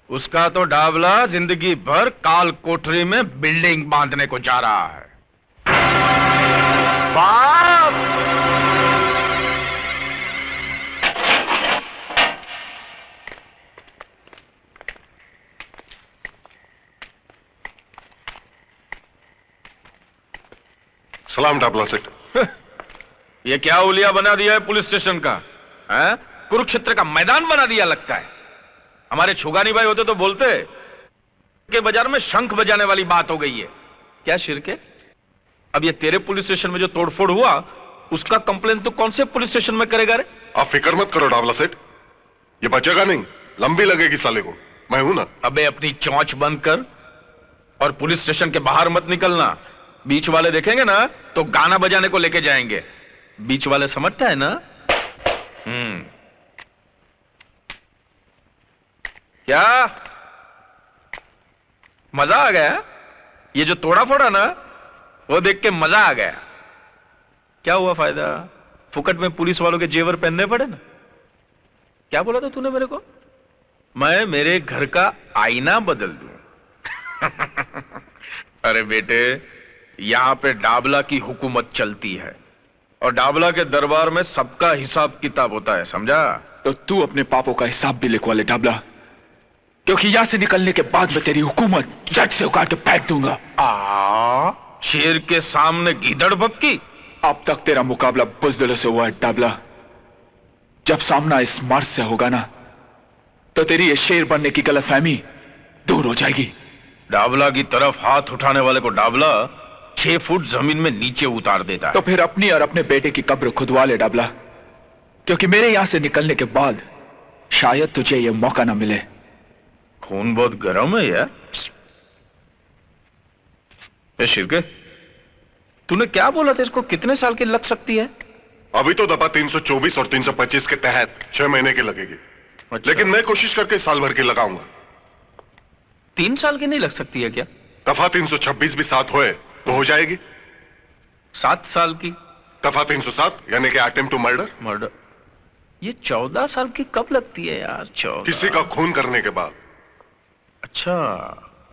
उसका तो डाबला जिंदगी भर काल कोठरी में बिल्डिंग बांधने को जा रहा है। बाप! सलाम डाबला सेठ। ये क्या उलिया बना दिया है पुलिस स्टेशन का? है? कुरुक्षेत्र का मैदान बना दिया लगता है। हमारे छुगानी भाई होते तो बोलते के बाजार में शंख बजाने वाली बात हो गई है। क्या शिरके? अब ये तेरे पुलिस स्टेशन में जो तोड़फोड़ हुआ उसका कंप्लेन तो कौन से पुलिस स्टेशन में करेगा रे? आप फिक्र मत करो डाबला सेठ, ये बचेगा नहीं, लंबी लगेगी साले को, मैं हूं ना। अबे अपनी चौंच बंद कर और पुलिस स्टेशन के बाहर मत निकलना। बीच वाले देखेंगे ना तो गाना बजाने को लेके जाएंगे। बीच वाले समझता है ना? क्या मजा आ गया? ये जो तोड़ा फोड़ा ना वो देख के मजा आ गया। क्या हुआ फायदा? फुकट में पुलिस वालों के जेवर पहनने पड़े ना। क्या बोला था तूने मेरे को? मैं मेरे घर का आईना बदल दूं? अरे बेटे, यहां पे डाबला की हुकूमत चलती है और डाबला के दरबार में सबका हिसाब किताब होता है, समझा? तो तू अपने पापों का हिसाब भी लिखवा ले डाबला, क्योंकि यहां से निकलने के बाद मैं तेरी हुकूमत जट से उखाड़ के फेंक दूंगा। शेर के सामने गीदड़ भक्की? अब तक तेरा मुकाबला बुज़दिलों से हुआ है डाबला। जब सामना इस मर्द से होगा ना तो तेरी ये शेर बनने की गलतफहमी दूर हो जाएगी। डाबला की तरफ हाथ उठाने वाले को डाबला 6 फुट जमीन में नीचे उतार देता है। तो फिर अपनी और अपने बेटे की कब्र खुदवा ले डाबला, क्योंकि मेरे यहां से निकलने के बाद शायद तुझे यह मौका ना मिले। खून बहुत गर्म है यार। शिरके, तूने क्या बोला था? इसको कितने साल की लग सकती है? अभी तो दफा 324 और 325 के तहत 6 महीने की लगेगी। अच्छा। लेकिन मैं कोशिश करके साल भर की लगाऊंगा। 3 साल की नहीं लग सकती है क्या? दफा 326 भी 7 होए तो हो जाएगी। 7 साल की? दफा 307 यानी कि अटेम्प्ट टू मर्डर। ये 14 साल की कब लगती है यार? 14? किसी का खून करने के बाद। अच्छा,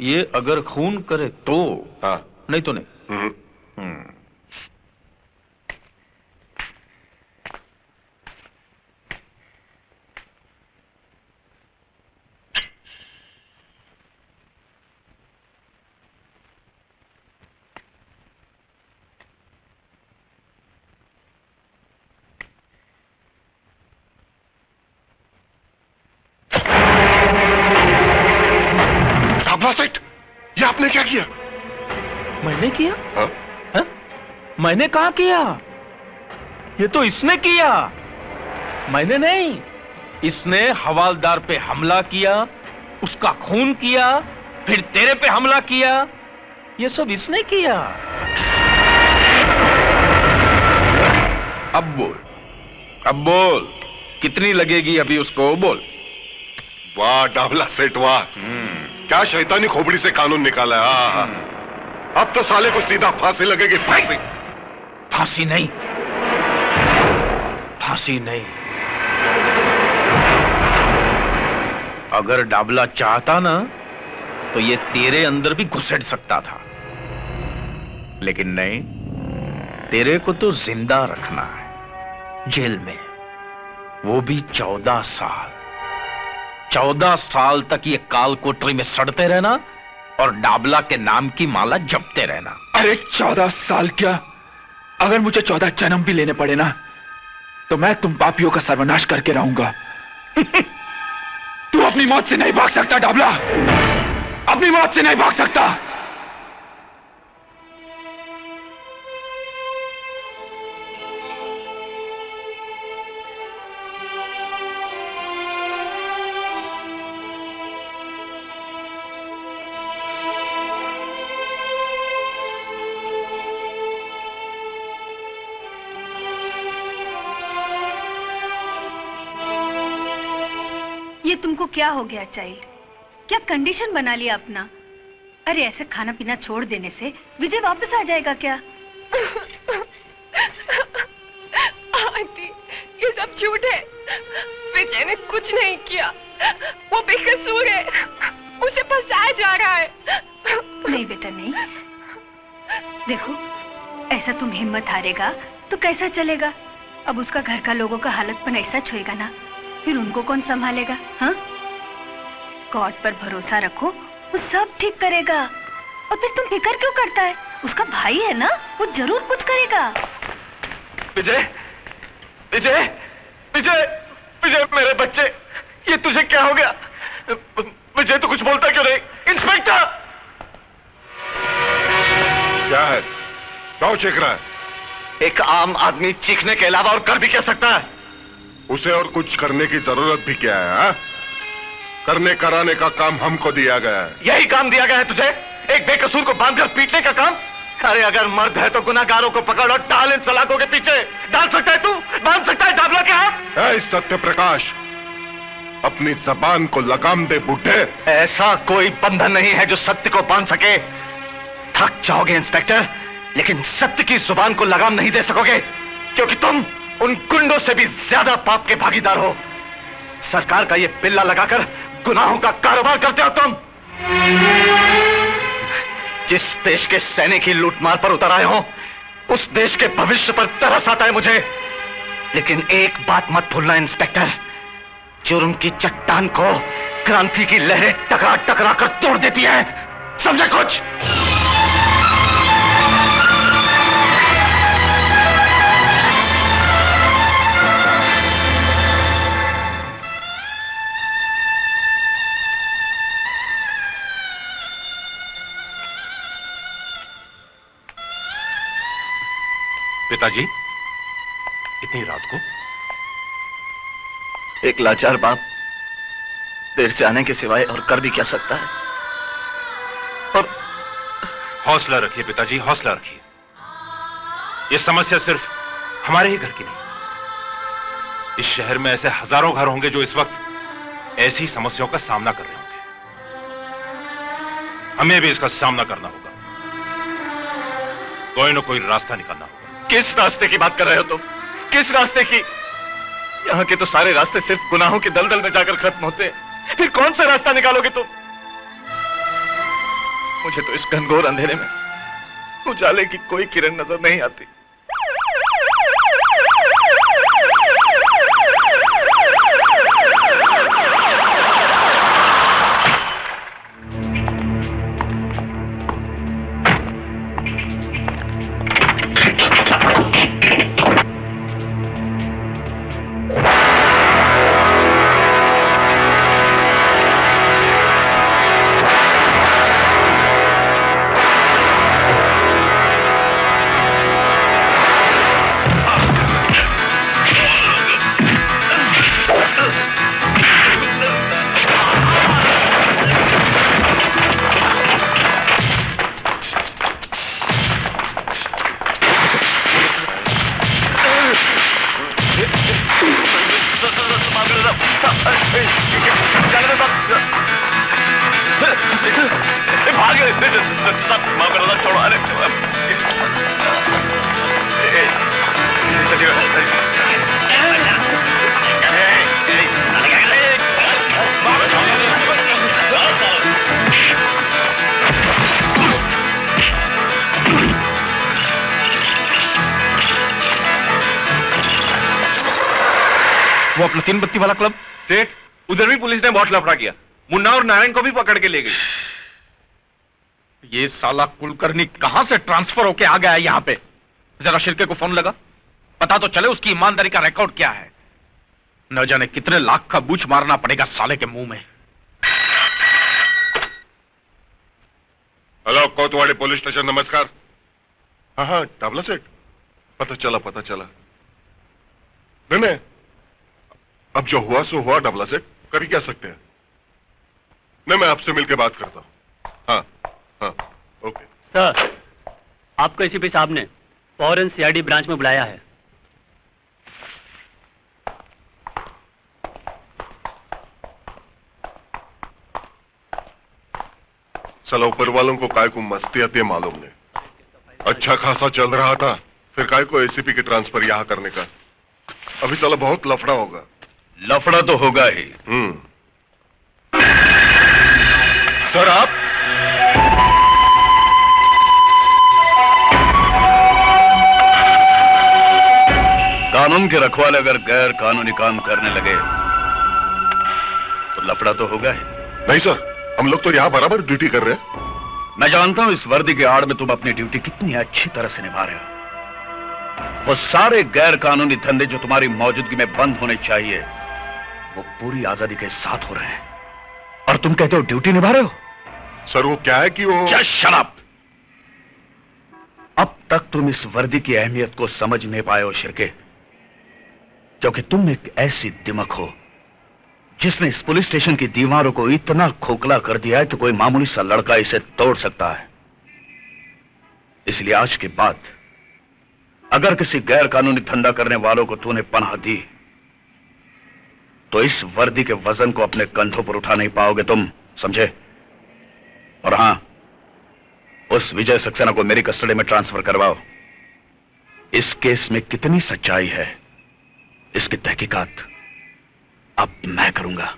ये अगर खून करे तो? हाँ। नहीं तो नहीं। आपने क्या किया? मैंने किया? हाँ? हा? मैंने कहा किया? ये तो इसने किया, मैंने नहीं। इसने हवालदार पे हमला किया, उसका खून किया, फिर तेरे पे हमला किया। ये सब इसने किया। अब बोल, अब बोल, कितनी लगेगी अभी उसको, बोल। वाह डाबला सेठ वाह, क्या शैतानी खोपड़ी से कानून निकाला है। हाँ। अब तो साले को सीधा फांसी लगेगी, फांसी। फांसी नहीं, फांसी नहीं। अगर डाबला चाहता ना तो ये तेरे अंदर भी घुसेड़ सकता था, लेकिन नहीं, तेरे को तो जिंदा रखना है जेल में, वो भी 14 साल। 14 साल तक ये काल कोठरी में सड़ते रहना और डाबला के नाम की माला जपते रहना। अरे 14 साल क्या, अगर मुझे 14 जन्म भी लेने पड़े ना तो मैं तुम पापियों का सर्वनाश करके रहूंगा। तू अपनी मौत से नहीं भाग सकता डाबला, अपनी मौत से नहीं भाग सकता। ये तुमको क्या हो गया चाइल्ड, क्या कंडीशन बना लिया अपना? अरे ऐसे खाना पीना छोड़ देने से विजय वापस आ जाएगा क्या? आंटी, ये सब झूठ है। विजय ने कुछ नहीं किया, वो बेकसूर है, उसे फंसाया जा रहा है। नहीं बेटा नहीं, देखो ऐसा तुम हिम्मत हारेगा तो कैसा चलेगा? अब उसका घर का लोगों का हालतपन ऐसा छुएगा ना, फिर उनको कौन संभालेगा? हाँ, गॉड पर भरोसा रखो, वो सब ठीक करेगा। और फिर तुम फिक्र क्यों करता है? उसका भाई है ना, वो जरूर कुछ करेगा। विजय, विजय, विजय, विजय, मेरे बच्चे, ये तुझे क्या हो गया? विजय तो कुछ बोलता क्यों नहीं? इंस्पेक्टर! क्या है? क्यों चीख रहा है? एक आम आदमी चीखने के अलावा और कर भी क्या सकता है? उसे और कुछ करने की जरूरत भी क्या है? हा? करने कराने का काम हमको दिया गया है। यही काम दिया गया है तुझे, एक बेकसूर को बांधकर पीटने का काम? अरे अगर मर्द है तो गुनाहगारों को पकड़ और डाल इन सलाखों के पीछे। डाल सकता है तू? बांध सकता है डाबला के हाथ? ऐ सत्य प्रकाश, अपनी जबान को लगाम दे बुड्ढे। ऐसा कोई बंधन नहीं है जो सत्य को बांध सके। थक जाओगे इंस्पेक्टर, लेकिन सत्य की जुबान को लगाम नहीं दे सकोगे, क्योंकि तुम उन गुंडों से भी ज्यादा पाप के भागीदार हो। सरकार का ये पिल्ला लगाकर गुनाहों का कारोबार करते हो तुम। जिस देश के सैनिक ही लूटमार पर उतर आए हो, उस देश के भविष्य पर तरस आता है मुझे। लेकिन एक बात मत भूलना इंस्पेक्टर, जुर्म की चट्टान को क्रांति की लहरें टकरा टकरा कर तोड़ देती है, समझे कुछ? पिताजी, इतनी रात को? एक लाचार बाप देर से आने के सिवाय और कर भी क्या सकता है? और हौसला रखिए पिताजी, हौसला रखिए। ये समस्या सिर्फ हमारे ही घर की नहीं, इस शहर में ऐसे हजारों घर होंगे जो इस वक्त ऐसी समस्याओं का सामना कर रहे होंगे। हमें भी इसका सामना करना होगा, कोई ना कोई रास्ता निकालना होगा। किस रास्ते की बात कर रहे हो तुम? किस रास्ते की? यहाँ के तो सारे रास्ते सिर्फ गुनाहों के दलदल में जाकर खत्म होते हैं, फिर कौन सा रास्ता निकालोगे तुम? मुझे तो इस घनघोर अंधेरे में उजाले की कोई किरण नजर नहीं आती। सब माफ कर दो, छोड़ो। अरे वो अपना 3 बत्ती वाला क्लब सेठ, उधर भी पुलिस ने बहुत लफड़ा किया। मुन्ना और नारायण को भी पकड़ के ले गई। ये साला कुलकर्णी कहां से ट्रांसफर होके आ गया है यहां पे? जरा शिर्के को फोन लगा, पता तो चले उसकी ईमानदारी का रिकॉर्ड क्या है। न जाने कितने लाख का बूच मारना पड़ेगा साले के मुंह में। हेलो, कोतवाड़ी पुलिस स्टेशन, नमस्कार। हाँ हाँ, टाबला सेठ, पता चला। नहीं, अब जो हुआ सो हुआ टाबला सेठ, कर ही क्या सकते हैं। नहीं, मैं आपसे मिलकर बात करता हूं। हाँ, ओके। सर, आपको एसीपी साहब ने फौरन सीआईडी ब्रांच में बुलाया है। साला ऊपर वालों को काय को मस्ती आती है मालूम नहीं। अच्छा खासा चल रहा था, फिर काय को एसीपी की ट्रांसफर यहां करने का। अभी साला बहुत लफड़ा होगा। लफड़ा तो होगा ही। सर, आप कानून के रखवाले अगर गैर कानूनी काम करने लगे तो लफड़ा तो होगा ही। नहीं सर, हम लोग तो यहां बराबर ड्यूटी कर रहे हैं। मैं जानता हूं इस वर्दी के आड़ में तुम अपनी ड्यूटी कितनी अच्छी तरह से निभा रहे हो। वो सारे गैर कानूनी धंधे जो तुम्हारी मौजूदगी में बंद होने चाहिए, वो पूरी आजादी के साथ हो रहे हैं, और तुम कहते हो ड्यूटी निभा रहे हो। सर, वो क्या है कि वो शट अप। अब तक तुम इस वर्दी की अहमियत को समझ नहीं पाए हो शिर्के, क्योंकि तुम एक ऐसी दिमक हो जिसने इस पुलिस स्टेशन की दीवारों को इतना खोखला कर दिया है कि कोई मामूली सा लड़का इसे तोड़ सकता है। इसलिए आज के बाद अगर किसी गैर कानूनी धंधा करने वालों को तूने पनाह दी तो इस वर्दी के वजन को अपने कंधों पर उठा नहीं पाओगे तुम, समझे? और हां, उस विजय सक्सेना को मेरी कस्टडी में ट्रांसफर करवाओ। इस केस में कितनी सच्चाई है, इसकी तहकीकात अब मैं करूंगा।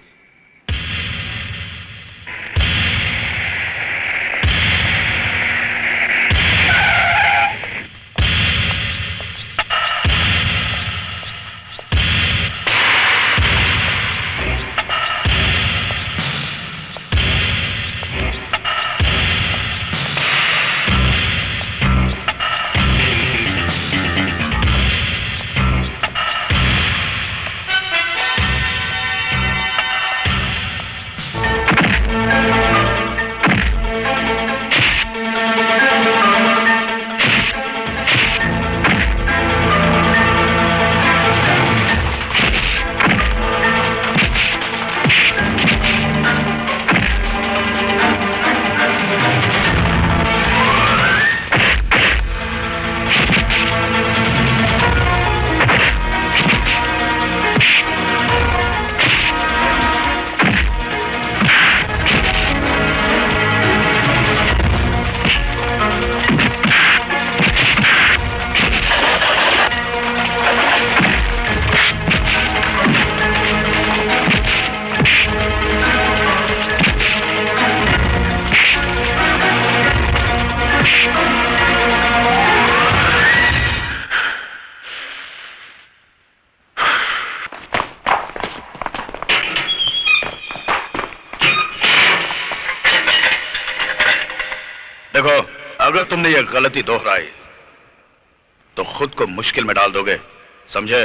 अगर तुमने यह गलती दोहराई तो खुद को मुश्किल में डाल दोगे, समझे?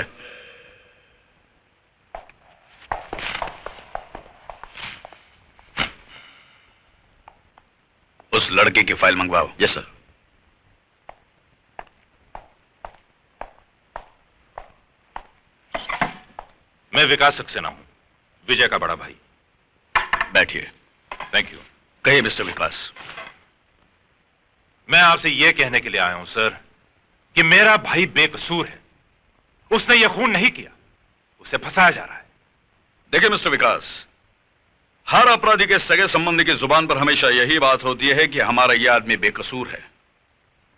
उस लड़के की फाइल मंगवाओ। Yes sir. मैं विकास सक्सेना हूं, विजय का बड़ा भाई। बैठिए। Thank you. कहिए मिस्टर विकास। मैं आपसे यह कहने के लिए आया हूं सर कि मेरा भाई बेकसूर है। उसने यह खून नहीं किया, उसे फंसाया जा रहा है। देखिए मिस्टर विकास, हर अपराधी के सगे संबंधी की जुबान पर हमेशा यही बात होती है कि हमारा यह आदमी बेकसूर है।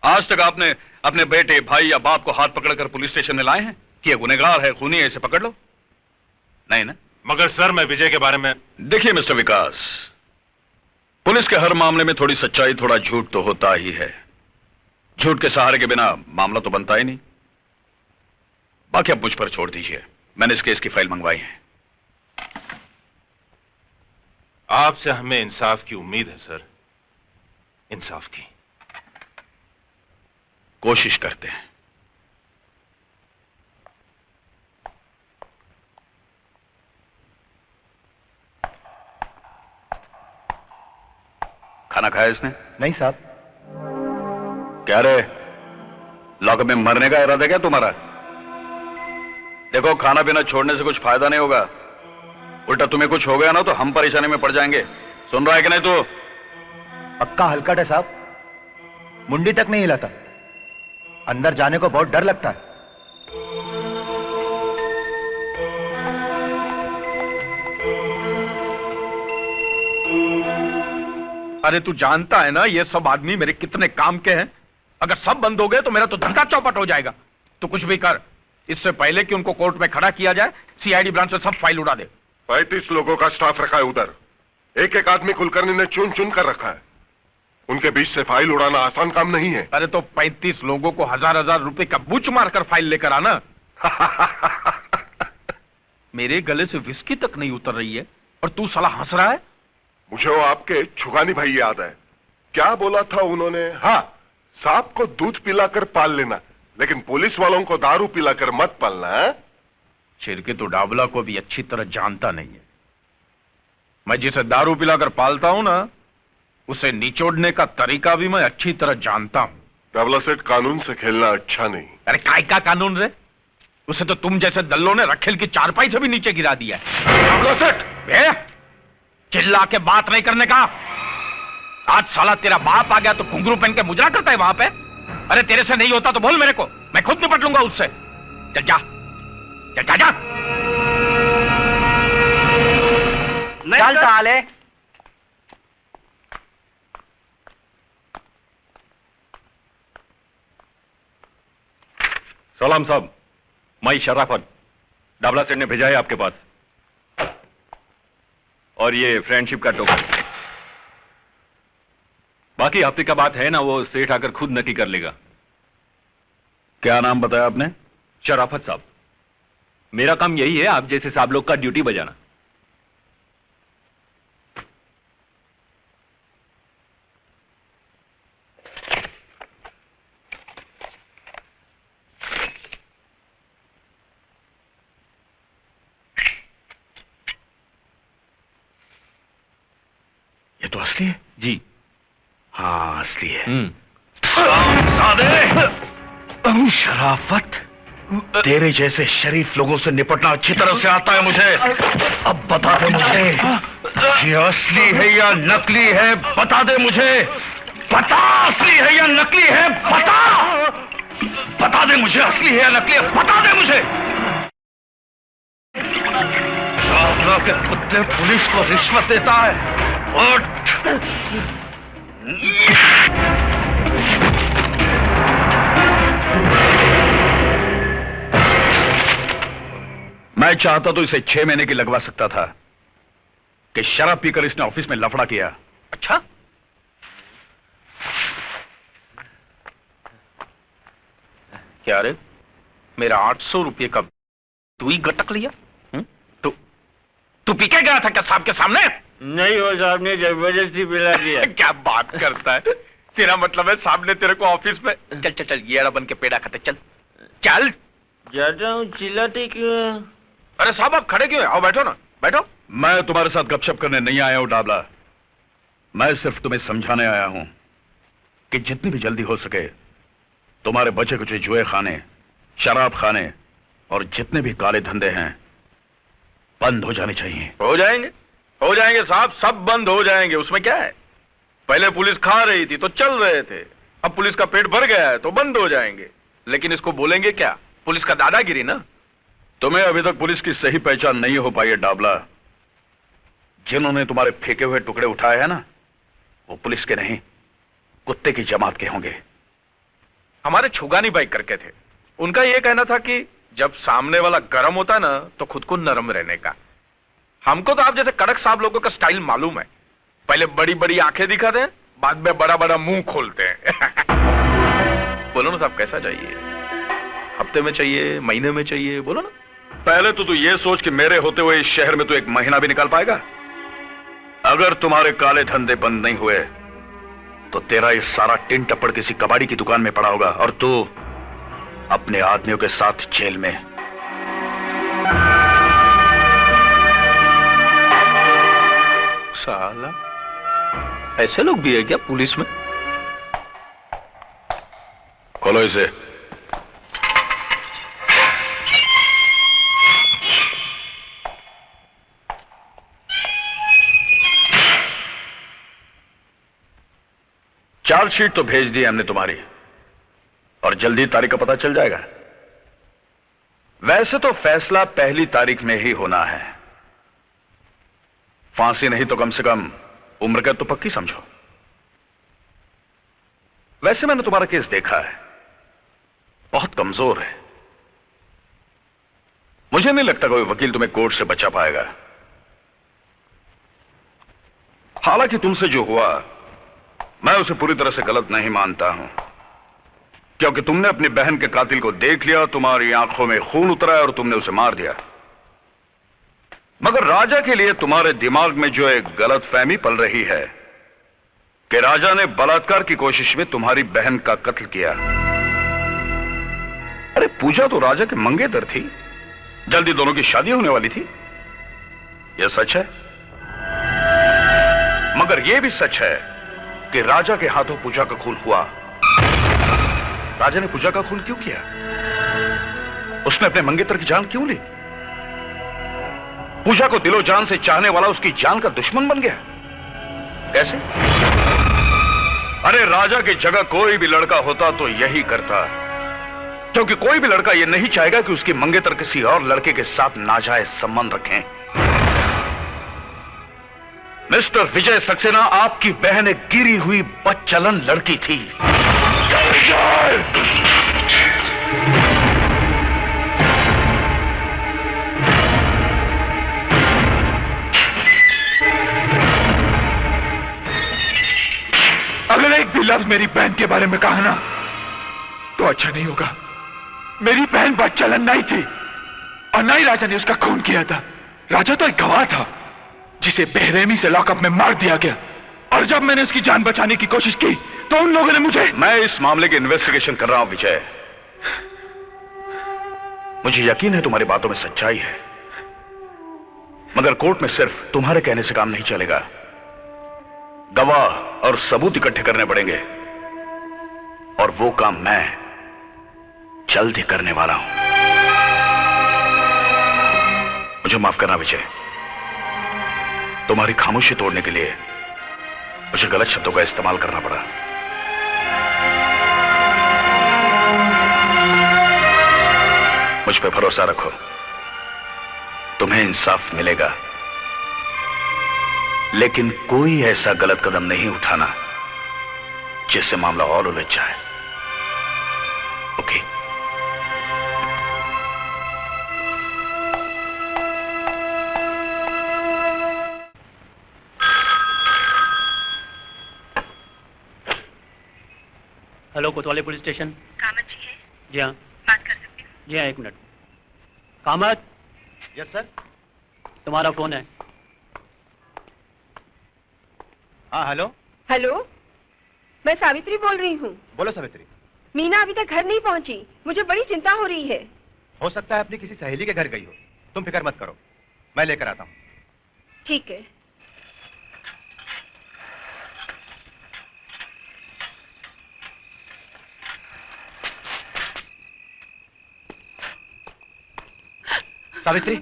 आज तक आपने अपने बेटे, भाई या बाप को हाथ पकड़कर पुलिस स्टेशन में लाए हैं कि यह गुनहगार है, खूनी है, इसे पकड़ लो? नहीं ना? मगर सर, मैं विजय के बारे में... देखिए मिस्टर विकास, पुलिस के हर मामले में थोड़ी सच्चाई, थोड़ा झूठ तो होता ही है। झूठ के सहारे के बिना मामला तो बनता ही नहीं। बाकी अब मुझ पर छोड़ दीजिए, मैंने इस केस की फाइल मंगवाई है। आपसे हमें इंसाफ की उम्मीद है सर, इंसाफ की। कोशिश करते हैं। खाना खाया इसने? नहीं साहब। क्या रे, लॉकअप में मरने का इरादा क्या तुम्हारा? देखो, खाना पीना छोड़ने से कुछ फायदा नहीं होगा, उल्टा तुम्हें कुछ हो गया ना तो हम परेशानी में पड़ जाएंगे। सुन रहा है कि नहीं तू? पक्का हलकट है साहब, मुंडी तक नहीं हिलाता। अंदर जाने को बहुत डर लगता है। अरे तू जानता है ना ये सब आदमी मेरे कितने काम के हैं। अगर सब बंद हो गए तो मेरा तो धंधा चौपट हो जाएगा। तो कुछ भी कर, इससे पहले कि उनको कोर्ट में खड़ा किया जाए, सीआईडी ब्रांच से सब फाइल उड़ा दे। 35 लोगों का स्टाफ रखा है उधर। एक एक आदमी कुलकर्णी ने चुन चुन कर रखा है। उनके बीच से फाइल उड़ाना आसान काम नहीं है। अरे तो 35 लोगों को हजार रुपए का बुच मारकर फाइल लेकर आना। मेरे गले से विस्की तक नहीं उतर रही है और तू साला हंस रहा है। मुझे वो आपके छुगानी भाई याद है। क्या बोला था उन्होंने? हाँ, सांप को दूध पिलाकर पाल लेना, लेकिन पुलिस वालों को दारू पिलाकर मत पालना। छिरके तो डाबला को भी अच्छी तरह जानता नहीं है। मैं जिसे दारू पिलाकर पालता हूं ना, उसे निचोड़ने का तरीका भी मैं अच्छी तरह जानता हूं। डाबला सेठ, कानून से खेलना अच्छा नहीं। अरे काय का कानून रे? उसे तो तुम जैसे दल्लों ने रखेल की चारपाई से भी नीचे गिरा दिया है। डाबला सेठ, चिल्ला के बात नहीं करने का। आज साला तेरा बाप आ गया तो घुंघरू पहन के मुजरा करता है वहां पे। अरे तेरे से नहीं होता तो बोल मेरे को, मैं खुद निपट लूंगा उससे। चल जा, चल जा, जा। चल साले। सलाम साहब, मैं शराफत, डाबला सेठ ने भेजा है आपके पास। और ये फ्रेंडशिप का टोकन। बाकी हफ्ते का बात है ना, वो सेठ आकर खुद नक्की कर लेगा। क्या नाम बताया आपने? शराफत साहब। मेरा काम यही है आप जैसे साहब लोग का ड्यूटी बजाना। ये तो असली है जी। हाँ, असली है। शराफत, तेरे जैसे शरीफ लोगों से निपटना अच्छी तरह से आता है मुझे। अब बता दे मुझे, ये असली है या नकली है? बता दे मुझे, बता, असली है या नकली है? बता, बता दे मुझे, असली है या नकली है? बता दे मुझे। के कुत्ते पुलिस को रिश्वत देता है। उठ। मैं चाहता तो इसे 6 महीने की लगवा सकता था कि शराब पीकर इसने ऑफिस में लफड़ा किया। अच्छा, क्या रे, मेरा 800 रुपये का तू ही गटक लिया? तू पी के गया था क्या साहब के सामने? नहीं, वो साहब ने जबरदस्ती पिला दिया। क्या बात करता है? तेरा मतलब है साहब ने तेरे को ऑफिस में... चल चल चल, ये बन के पेड़ा खाते, चल चल। जाता हूँ, चिल्लाते क्यों? अरे साहब आप खड़े क्यों? आओ बैठो ना, बैठो। मैं तुम्हारे साथ गपशप करने नहीं आया हूं डाबला। मैं सिर्फ तुम्हें समझाने आया हूं कि जितनी भी जल्दी हो सके तुम्हारे बचे कुछ जुए खाने, शराब खाने और जितने भी काले धंधे हैं बंद हो जाने चाहिए। हो जाएंगे साहब, सब बंद हो जाएंगे, उसमें क्या है? पहले पुलिस खा रही थी तो चल रहे थे, अब पुलिस का पेट भर गया है तो बंद हो जाएंगे। लेकिन इसको बोलेंगे क्या? पुलिस का दादागिरी ना। तुम्हें अभी तक पुलिस की सही पहचान नहीं हो पाई है डाबला। जिन्होंने तुम्हारे फेंके हुए टुकड़े उठाए हैं ना, वो पुलिस के नहीं, कुत्ते की जमात के होंगे। हमारे छुगानी बाई करके थे, उनका यह कहना था कि जब सामने वाला गर्म होता है ना तो खुद को नरम रहने का। हमको तो आप जैसे कड़क साहब लोगों का स्टाइल मालूम है, पहले बड़ी बड़ी आंखें दिखाते हैं, बाद में बड़ा बड़ा मुंह खोलते हैं। बोलो ना साहब, कैसा चाहिए? हफ्ते में चाहिए, महीने में चाहिए, बोलो ना। पहले तो तू ये सोच कि मेरे होते हुए इस शहर में तू एक महीना भी निकाल पाएगा? अगर तुम्हारे काले धंधे बंद नहीं हुए तो तेरा ये सारा टिन टप्पड़ किसी कबाड़ी की दुकान में पड़ा होगा और तू अपने आदमियों के साथ जेल में। साला, ऐसे लोग भी है क्या पुलिस में? खोलो इसे। चार्जशीट तो भेज दी हमने तुम्हारी, और जल्दी तारीख का पता चल जाएगा। वैसे तो फैसला पहली तारीख में ही होना है, फांसी नहीं तो कम से कम उम्र कैद तो पक्की समझो। वैसे मैंने तुम्हारा केस देखा है, बहुत कमजोर है। मुझे नहीं लगता कोई वकील तुम्हें कोर्ट से बचा पाएगा। हालांकि तुमसे जो हुआ मैं उसे पूरी तरह से गलत नहीं मानता हूं, क्योंकि तुमने अपनी बहन के कातिल को देख लिया, तुम्हारी आंखों में खून उतरा और तुमने उसे मार दिया। मगर राजा के लिए तुम्हारे दिमाग में जो एक गलतफहमी पल रही है कि राजा ने बलात्कार की कोशिश में तुम्हारी बहन का कत्ल किया। अरे पूजा तो राजा के मंगेतर थी, जल्दी दोनों की शादी होने वाली थी। यह सच है, मगर यह भी सच है कि राजा के हाथों पूजा का खून हुआ। राजा ने पूजा का खून क्यों किया? उसने अपने मंगेतर की जान क्यों ली? पूजा को दिलो जान से चाहने वाला उसकी जान का दुश्मन बन गया। कैसे? अरे राजा की जगह कोई भी लड़का होता तो यही करता, क्योंकि कोई भी लड़का यह नहीं चाहेगा कि उसकी मंगेतर किसी और लड़के के साथ नाजायज संबंध रखें। मिस्टर विजय सक्सेना, आपकी बहन एक गिरी हुई बदचलन लड़की थी। अगर एक भी लफ्ज मेरी बहन के बारे में कहा ना तो अच्छा नहीं होगा। मेरी बहन बदचलन नहीं थी और ना ही राजा ने उसका खून किया था। राजा तो एक गवाह था जिसे बेरहमी से लॉकअप में मार दिया गया, और जब मैंने उसकी जान बचाने की कोशिश की तो उन लोगों ने मुझे। मैं इस मामले की इन्वेस्टिगेशन कर रहा हूं विजय। मुझे यकीन है तुम्हारी बातों में सच्चाई है, मगर कोर्ट में सिर्फ तुम्हारे कहने से काम नहीं चलेगा। गवाह और सबूत इकट्ठे करने पड़ेंगे, और वो काम मैं जल्द ही करने वाला हूं। मुझे माफ करना विजय, तुम्हारी खामोशी तोड़ने के लिए मुझे गलत शब्दों का इस्तेमाल करना पड़ा। मुझ पे भरोसा रखो, तुम्हें इंसाफ मिलेगा, लेकिन कोई ऐसा गलत कदम नहीं उठाना जिससे मामला और उलझ जाए। ओके? हेलो, कोतवाली पुलिस स्टेशन। कामत जी है? जी हाँ। बात कर सकती हूँ? जी हाँ, एक मिनट। कामत। Yes sir. तुम्हारा फोन है। हाँ हेलो। हेलो, मैं सावित्री बोल रही हूँ। बोलो सावित्री। मीना अभी तक घर नहीं पहुँची, मुझे बड़ी चिंता हो रही है। हो सकता है अपनी किसी सहेली के घर गई हो, तुम फिक्र मत करो, मैं लेकर आता हूँ। ठीक है। सावित्री,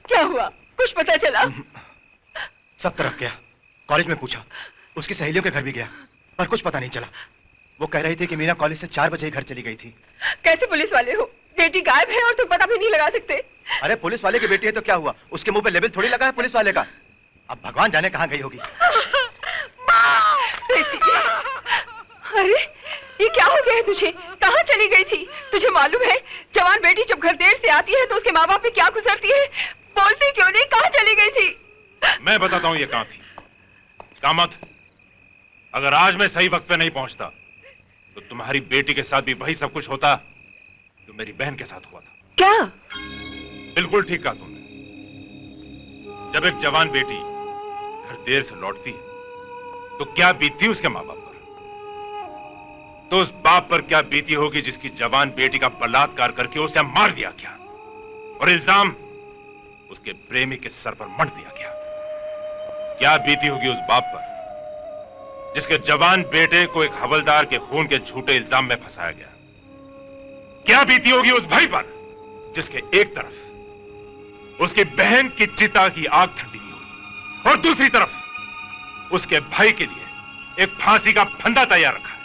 क्या हुआ? कुछ पता चला? सब तरफ गया, कॉलेज में पूछा, उसकी सहेलियों के घर भी गया, पर कुछ पता नहीं चला। वो कह रही थी कि मीना कॉलेज से 4 बजे ही घर चली गई थी। कैसे पुलिस वाले हो? बेटी गायब है और तुम पता भी नहीं लगा सकते। अरे पुलिस वाले की बेटी है तो क्या हुआ, उसके मुंह पे लेबल थोड़ी लगा है पुलिस वाले का। अब भगवान जाने कहाँ गई होगी। बेटी, अरे ये क्या हो गया है तुझे? कहाँ चली गई थी? तुझे मालूम है जवान बेटी जब घर देर से आती है तो उसके माँ बाप पे क्या गुजरती है? बोलती क्यों नहीं? कहाँ चली गई थी? मैं बताता हूँ ये कहाँ थी। कामत, अगर आज मैं सही वक्त पे नहीं पहुंचता तो तुम्हारी बेटी के साथ भी वही सब कुछ होता जो मेरी बहन के साथ हुआ था। क्या? बिल्कुल ठीक कहा तुमने। जब एक जवान बेटी घर देर से लौटती है तो क्या बीतती उसके माँ बाप पर, तो उस बाप पर क्या बीती होगी जिसकी जवान बेटी का बलात्कार करके उसे मार दिया गया और इल्जाम उसके प्रेमी के सर पर मढ़ दिया गया। क्या बीती होगी उस बाप पर जिसके जवान बेटे को एक हवलदार के खून के झूठे इल्जाम में फंसाया गया। क्या बीती होगी उस भाई पर जिसके एक तरफ उसकी बहन की चिता की आग ठंडी हुई और दूसरी तरफ उसके भाई के लिए एक फांसी का फंदा तैयार रखा है।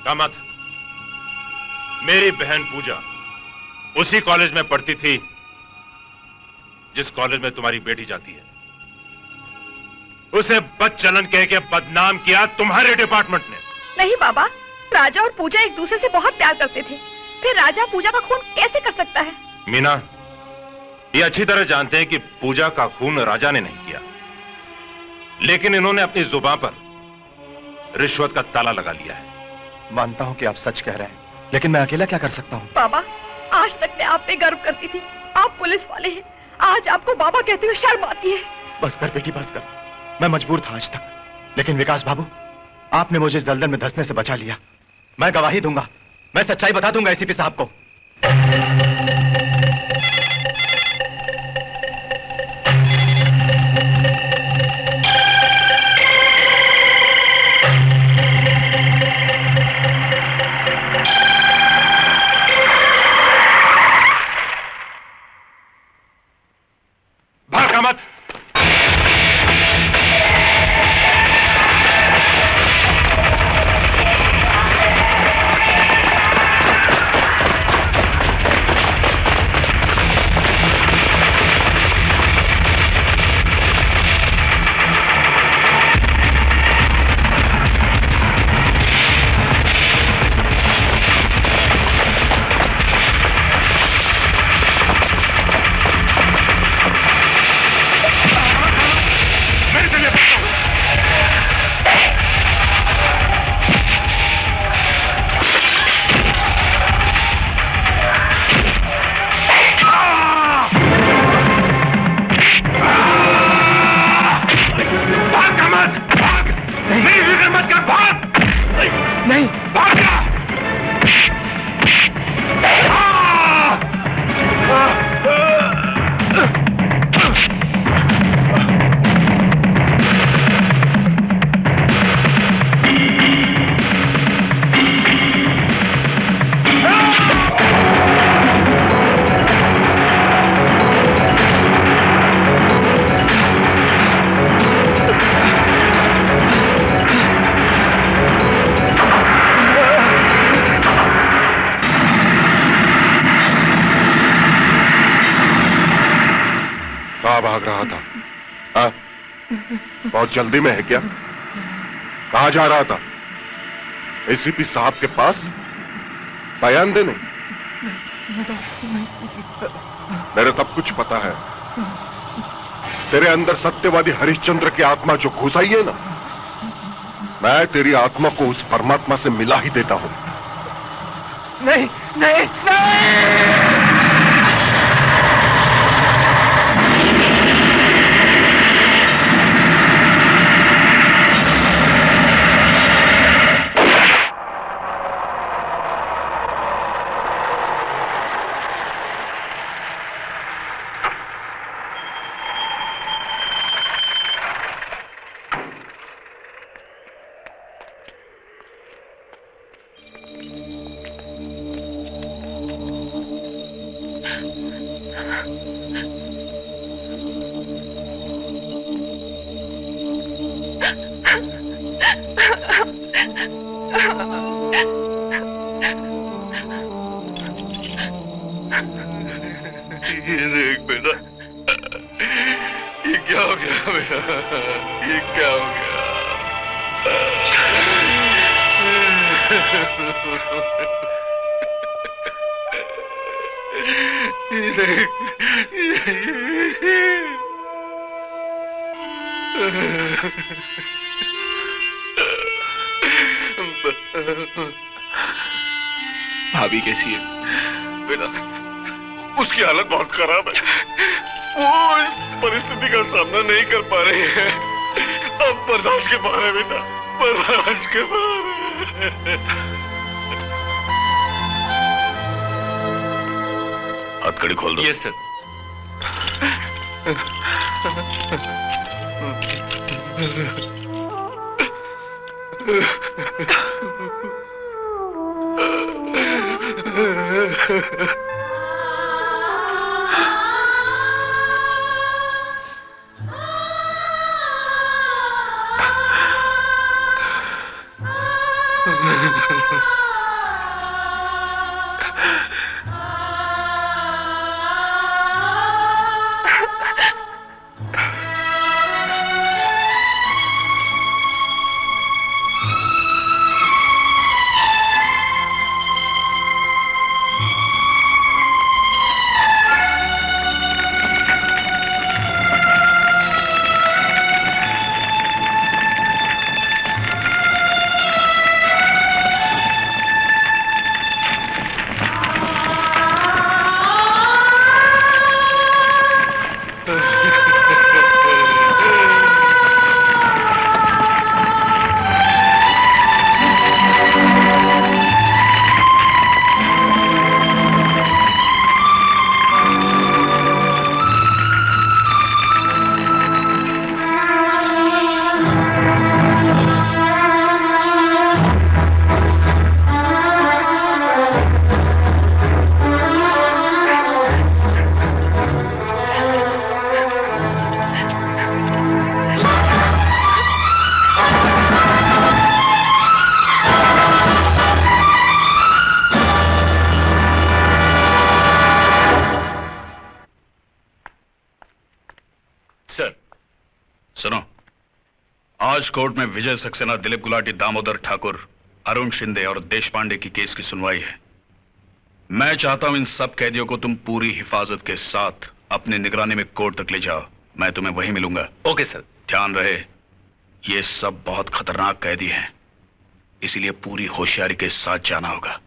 कामत, मेरी बहन पूजा उसी कॉलेज में पढ़ती थी जिस कॉलेज में तुम्हारी बेटी जाती है। उसे बदचलन कह के बदनाम किया तुम्हारे डिपार्टमेंट ने। नहीं बाबा, राजा और पूजा एक दूसरे से बहुत प्यार करते थे, फिर राजा पूजा का खून कैसे कर सकता है? मीना, ये अच्छी तरह जानते हैं कि पूजा का खून राजा ने नहीं किया, लेकिन इन्होंने अपनी जुबान पर रिश्वत का ताला लगा लिया है। मानता हूं कि आप सच कह रहे हैं, लेकिन मैं अकेला क्या कर सकता हूं? बाबा, आज तक मैं आप पे गर्व करती थी। आप पुलिस वाले हैं, आज आपको बाबा कहते हुए शर्म आती है। बस कर बेटी, बस कर। मैं मजबूर था आज तक, लेकिन विकास बाबू, आपने मुझे इस दलदल में धंसने से बचा लिया। मैं गवाही दूंगा, मैं सच्चाई बता दूंगा एसीपी साहब को। भागा मत। भाग रहा था? हाँ? बहुत जल्दी में है क्या? कहां जा रहा था? एसीपी साहब के पास बयान देने? मेरे सब कुछ पता है। तेरे अंदर सत्यवादी हरिश्चंद्र की आत्मा जो घुस आई है ना, मैं तेरी आत्मा को उस परमात्मा से मिला ही देता हूं। नहीं नहीं नहीं। क्या हो गया? भाभी कैसी है? बेटा, उसकी हालत बहुत खराब है। वो इस परिस्थिति का सामना नहीं कर पा रही है। अब बर्दाश्त के बाहर है बेटा, बर्दाश्त के बाहर है। हथकड़ी खोल दो। Yes sir. सुनो, आज कोर्ट में विजय सक्सेना, दिलीप गुलाटी, दामोदर ठाकुर, अरुण शिंदे और देश पांडे की केस की सुनवाई है। मैं चाहता हूं इन सब कैदियों को तुम पूरी हिफाजत के साथ अपनी निगरानी में कोर्ट तक ले जाओ। मैं तुम्हें वहीं मिलूंगा। Okay sir. ध्यान रहे, ये सब बहुत खतरनाक कैदी हैं, इसीलिए पूरी होशियारी के साथ जाना होगा।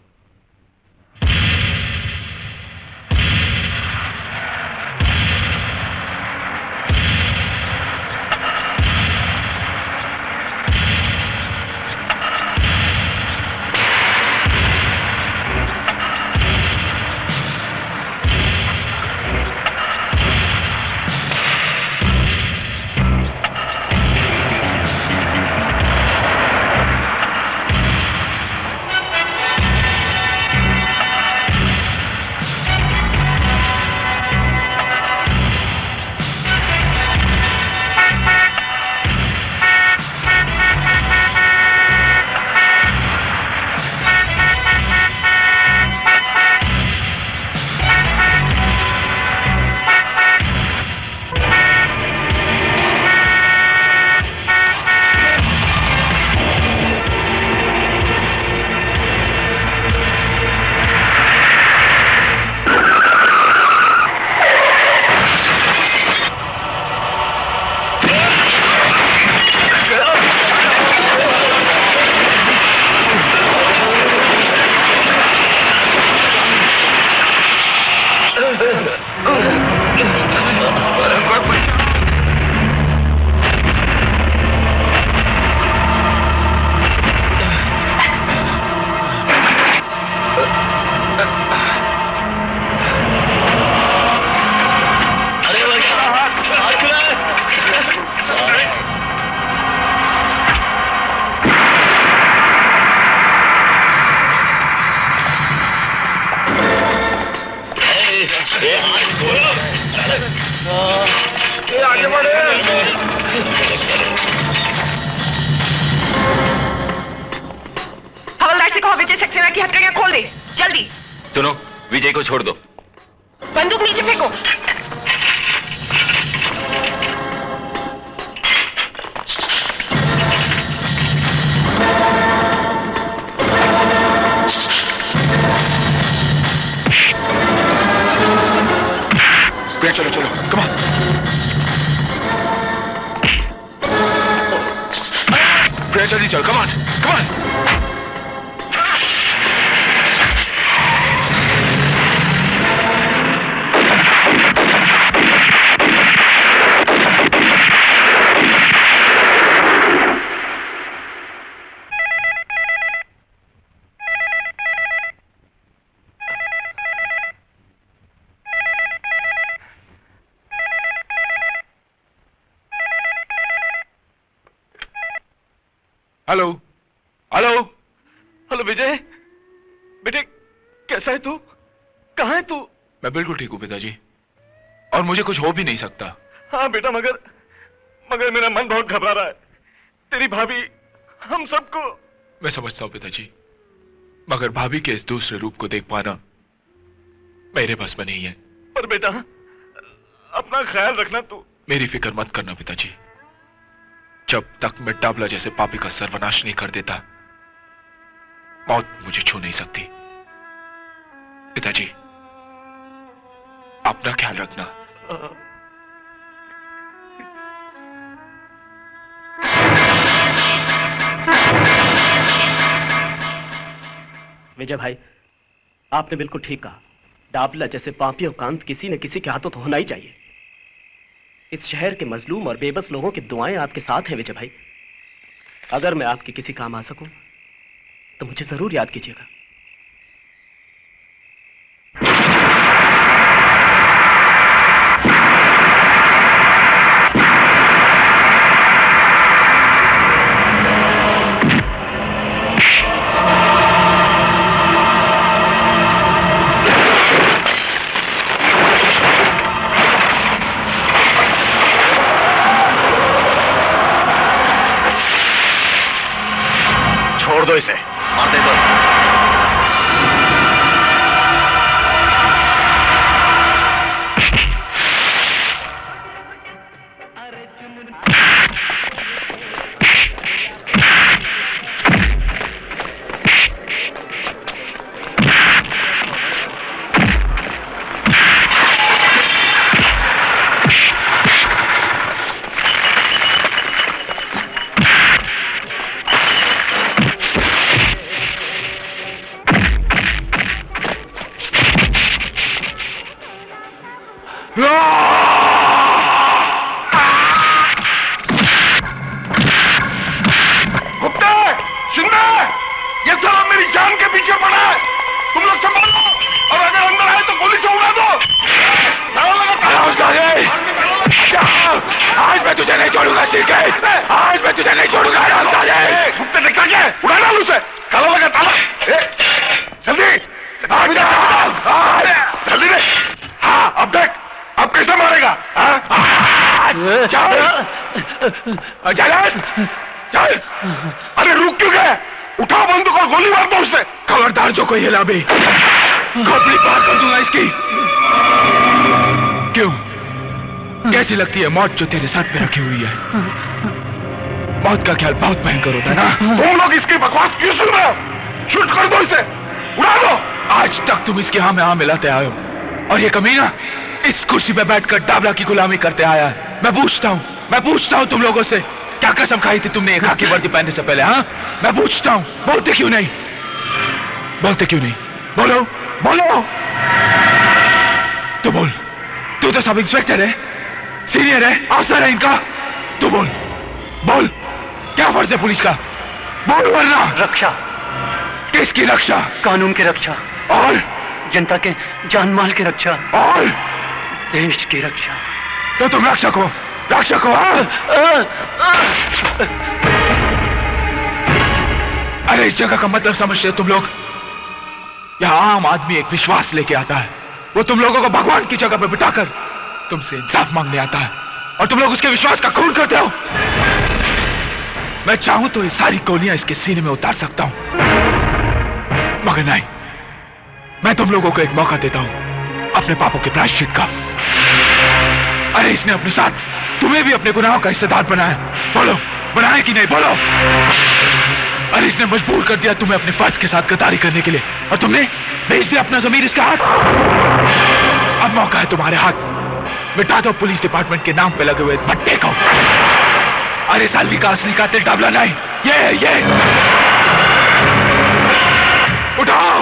हवलदार से कहो विजय सक्सेना की हथकड़ियां खोल दे, जल्दी। सुनो, विजय को छोड़ दो। बंदूक नीचे फेंको। बेटा जल्दी चल, come on come on. Hello hello hello Vijay, बेटे कैसा है तू? कहाँ है तू? मैं बिल्कुल ठीक हूँ पिताजी, और मुझे कुछ हो भी नहीं सकता। हाँ बेटा, मगर मेरा मन बहुत घबरा रहा है। तेरी भाभी हम सबको। मैं समझता हूँ पिताजी, मगर भाभी के इस दूसरे रूप को देख पाना मेरे बस में नहीं है। पर बेटा अपना ख्याल रखना तू। मेरी फिक्र मत करना पिताजी, जब तक मैं डाबला जैसे पापी का सर्वनाश नहीं कर देता, मौत मुझे छू नहीं सकती। पिताजी अपना ख्याल रखना। विजय भाई, आपने बिल्कुल ठीक कहा। डाबला जैसे पापी और कांत किसी न किसी के हाथों तो होना ही चाहिए। इस शहर के मजलूम और बेबस लोगों की दुआएं आपके साथ हैं विजय भाई। अगर मैं आपके किसी काम आ सकूं तो मुझे जरूर याद कीजिएगा। छोड़ दो इसे, मार दे दो। अरे रुक क्यों गए? उठा बंदूक और गोली मार दो उससे। खबरदार जो कोई हिला भी, खोपड़ी पार कर दूंगा इसकी। क्यों, कैसी लगती है मौत जो तेरे सर पे रखी हुई है? मौत का ख्याल बहुत भयंकर होता है ना? तुम लोग इसकी बकवास क्यों सुन रहे हो? शूट कर दो इसे, उड़ा दो। आज तक तुम इसके हाँ में हाँ मिलाते आए हो, और ये कमीना इस कुर्सी पे बैठकर डाबला की गुलामी करते आया है। मैं पूछता हूँ तुम लोगों से, क्या कसम खाई थी तुमने एक खाकी वर्दी पहनने से पहले? हाँ, मैं पूछता हूँ, बोलते क्यों नहीं? बोलो बोलो। तो बोल, तू तो सब इंस्पेक्टर है, सीनियर है, अफसर है इनका। तू बोल, क्या फर्ज है पुलिस का? बोल वरना। रक्षा। किसकी रक्षा? कानून की रक्षा, और जनता के जान माल की रक्षा, और देश की रक्षा। तो तुम रक्षक हो? अरे इस जगह का मतलब समझते हो तुम लोग? यहाँ आम आदमी एक विश्वास लेके आता है, वो तुम लोगों को भगवान की जगह पे बिठाकर तुमसे इंसाफ मांगने आता है, और तुम लोग उसके विश्वास का खून करते हो। मैं चाहूं तो ये सारी गोलियां इसके सीने में उतार सकता हूं, मगर नहीं, मैं तुम लोगों को एक मौका देता हूं अपने पापों के प्रायश्चित का। अरे इसने अपने साथ तुम्हें भी अपने गुनाहों का हिस्सेदार बनाया। बोलो, बनाया कि नहीं? बोलो। अरे इसने मजबूर कर दिया तुम्हें अपने फर्ज के साथ गद्दारी करने के लिए, और तुमने भेज दिया अपना ज़मीर इसके हाथ। अब मौका है तुम्हारे हाथ, मिटा दो पुलिस डिपार्टमेंट के नाम पे लगे हुए भट्टे को। सारे साल विकास नहीं खाते डाबला नहीं। ये उठाओ।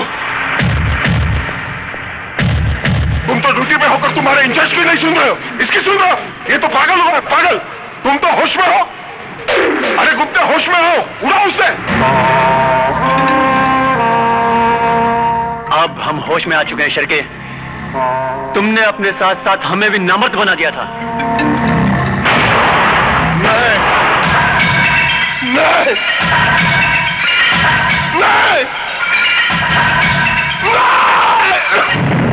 तुम तो ड्यूटी पे होकर तुम्हारे इंचार्ज की नहीं सुन रहे हो, इसकी सुन रहे हो? ये तो पागल हो, पागल। तुम तो होश में हो। अरे गुप्ते होश में हो, उड़ाओ उसे। अब हम होश में आ चुके हैं शिर्के। तुमने अपने साथ साथ हमें भी नामर्द बना दिया था। नहीं, नहीं, नहीं, नहीं।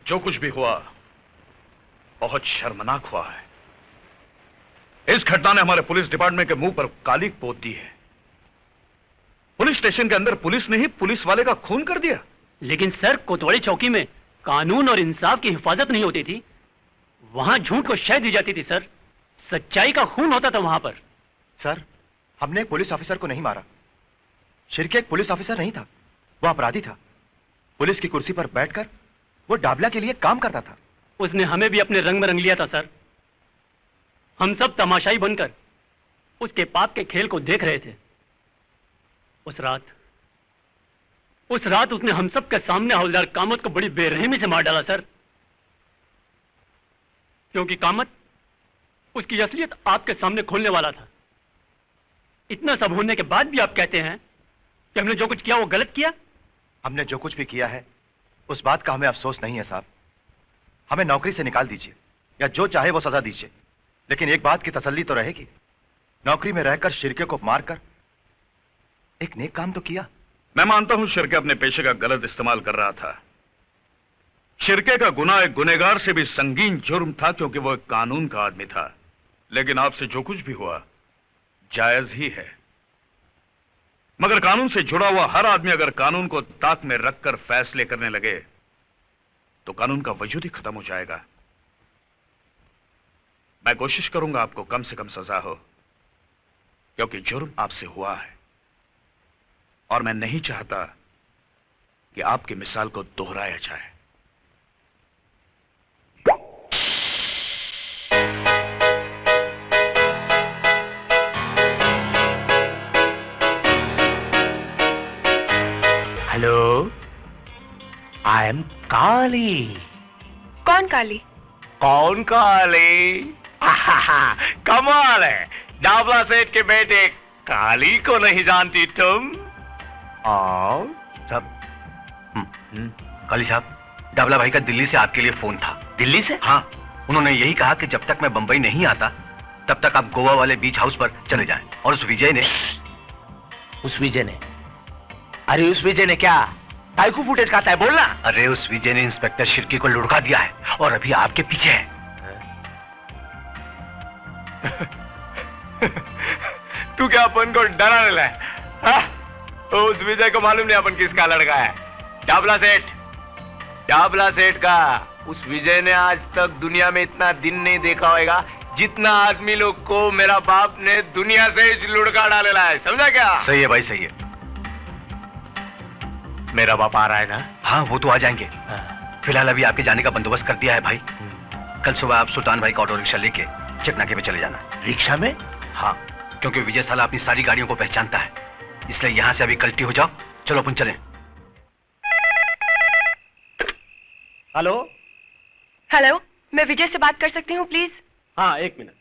जो कुछ भी हुआ बहुत शर्मनाक हुआ है। इस घटना ने हमारे पुलिस डिपार्टमेंट के मुंह पर काली पोत दी है। पुलिस स्टेशन के अंदर पुलिस ने ही पुलिस वाले का खून कर दिया। लेकिन सर, कोतवाली चौकी में कानून और इंसाफ की हिफाजत नहीं होती थी। वहां झूठ को शह दी जाती थी सर। सच्चाई का खून होता था वहां पर। सर, हमने एक पुलिस ऑफिसर को नहीं मारा। शिर्के एक पुलिस ऑफिसर नहीं था, वो अपराधी था। पुलिस की कुर्सी पर बैठकर वो डाबला के लिए काम करता था। उसने हमें भी अपने रंग में रंग लिया था सर। हम सब तमाशाई बनकर उसके पाप के खेल को देख रहे थे। उस रात उसने हम सब के सामने हवलदार कामत को बड़ी बेरहमी से मार डाला सर। क्योंकि कामत उसकी असलियत आपके सामने खोलने वाला था। इतना सब होने के बाद भी आप कहते हैं कि हमने जो कुछ किया वो गलत किया। हमने जो कुछ भी किया है उस बात का हमें अफसोस नहीं है साहब। हमें नौकरी से निकाल दीजिए या जो चाहे वो सजा दीजिए, लेकिन एक बात की तसल्ली तो रहेगी, नौकरी में रहकर शिर्के को मारकर एक नेक काम तो किया। मैं मानता हूं शिर्के अपने पेशे का गलत इस्तेमाल कर रहा था। शिर्के का गुनाह एक गुनहगार से भी संगीन जुर्म था, क्योंकि वो एक कानून का आदमी था। लेकिन आपसे जो कुछ भी हुआ जायज ही है। मगर कानून से जुड़ा हुआ हर आदमी अगर कानून को ताक में रखकर फैसले करने लगे तो कानून का वजूद ही खत्म हो जाएगा। मैं कोशिश करूंगा आपको कम से कम सजा हो, क्योंकि जुर्म आपसे हुआ है और मैं नहीं चाहता कि आपकी मिसाल को दोहराया जाए। हेलो, आई एम काली। कौन काली? कौन काली? कमाल है, डाबला सेठ के बेटे काली को नहीं जानती तुम? साहब, काली साहब, डाबला भाई का दिल्ली से आपके लिए फोन था। दिल्ली से? हाँ, उन्होंने यही कहा कि जब तक मैं बंबई नहीं आता तब तक आप गोवा वाले बीच हाउस पर चले जाएं। और उस विजय ने अरे उस विजय ने क्या टाइकू फुटेज खाता है, बोलना। अरे उस विजय ने इंस्पेक्टर शिर्के को लुढ़का दिया है और अभी आपके पीछे है। तू क्या अपन को डराने लगा? तो उस विजय को मालूम नहीं अपन किसका लड़का है। डाबला सेठ का। उस विजय ने आज तक दुनिया में इतना दिन नहीं देखा होगा जितना आदमी लोग को मेरा बाप ने दुनिया से लुढ़का डालेला है। समझा क्या? सही है भाई, सही है। मेरा बाप आ रहा है ना? हाँ, वो तो आ जाएंगे। फिलहाल अभी आपके जाने का बंदोबस्त कर दिया है भाई। कल सुबह आप सुल्तान भाई का ऑटो रिक्शा लेके चकनाके पे चले जाना। रिक्शा में? हाँ, क्योंकि विजय साला अपनी सारी गाड़ियों को पहचानता है, इसलिए यहां से अभी कल्टी हो जाओ। चलो अपन चलें। हेलो हेलो, मैं विजय से बात कर सकती हूँ प्लीज? हाँ, एक मिनट।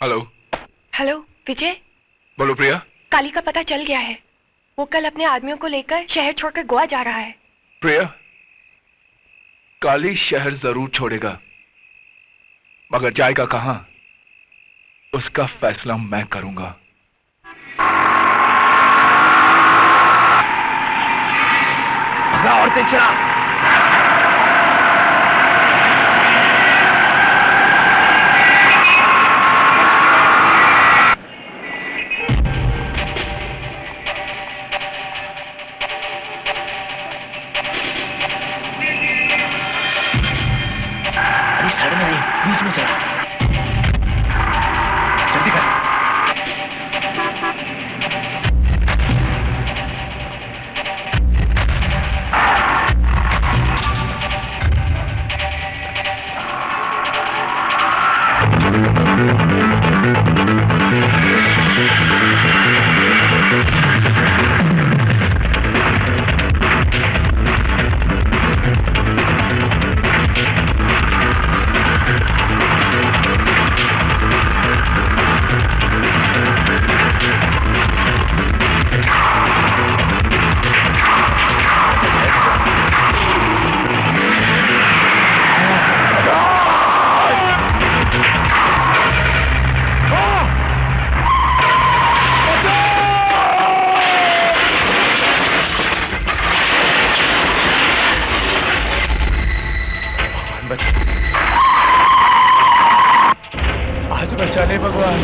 हेलो हेलो विजय, बोलो प्रिया। काली का पता चल गया है। वो कल अपने आदमियों को लेकर शहर छोड़कर गोवा जा रहा है। प्रिया, काली शहर जरूर छोड़ेगा, मगर जाएगा कहां उसका फैसला मैं करूंगा। और तेज चला। अरे साइड में नहीं, बीच में चल। जल्दी कर। आज बचा ले भगवान।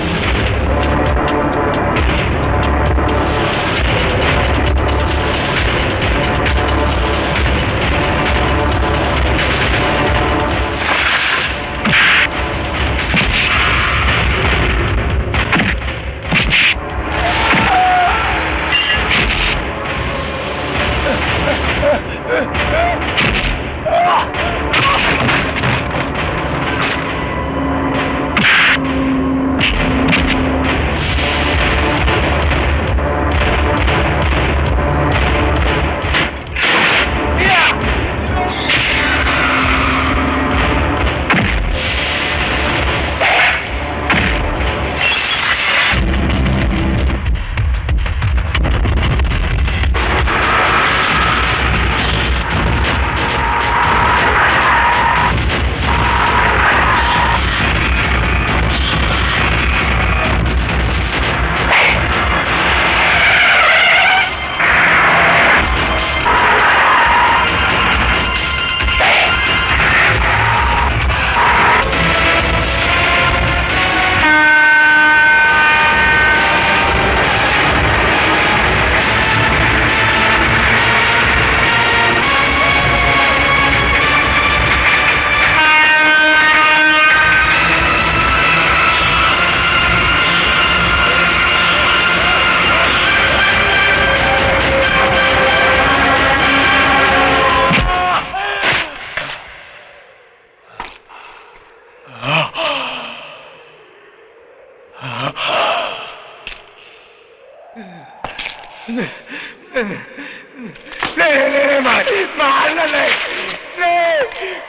नहीं मारना नहीं,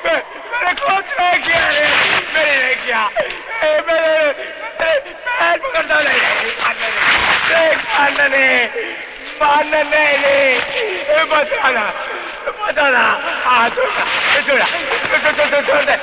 मैंने कुछ नहीं किया, मैंने नहीं किया, मैंने पैर पकड़ता नहीं, मारना नहीं, बताना हाँ छोड़ा छोड़ दे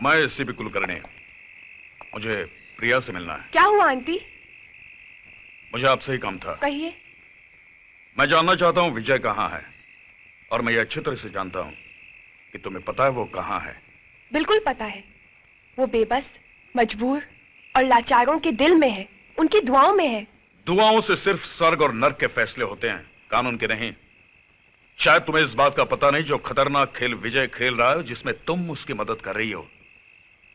मैं एसीपी कुलकर्णी, मुझे प्रिया से मिलना है। क्या हुआ आंटी? मुझे आपसे ही काम था। कहिए। मैं जानना चाहता हूँ विजय कहाँ है, और मैं ये अच्छी तरह से जानता हूँ कि तुम्हें पता है वो कहाँ है। बिल्कुल पता है। वो बेबस, मजबूर और लाचारों के दिल में है, उनकी दुआओं में है। दुआओं से सिर्फ स्वर्ग और नर्क के फैसले होते हैं, कानून के नहीं। शायद तुम्हें इस बात का पता नहीं, जो खतरनाक खेल विजय खेल रहा है, जिसमें तुम उसकी मदद कर रही हो,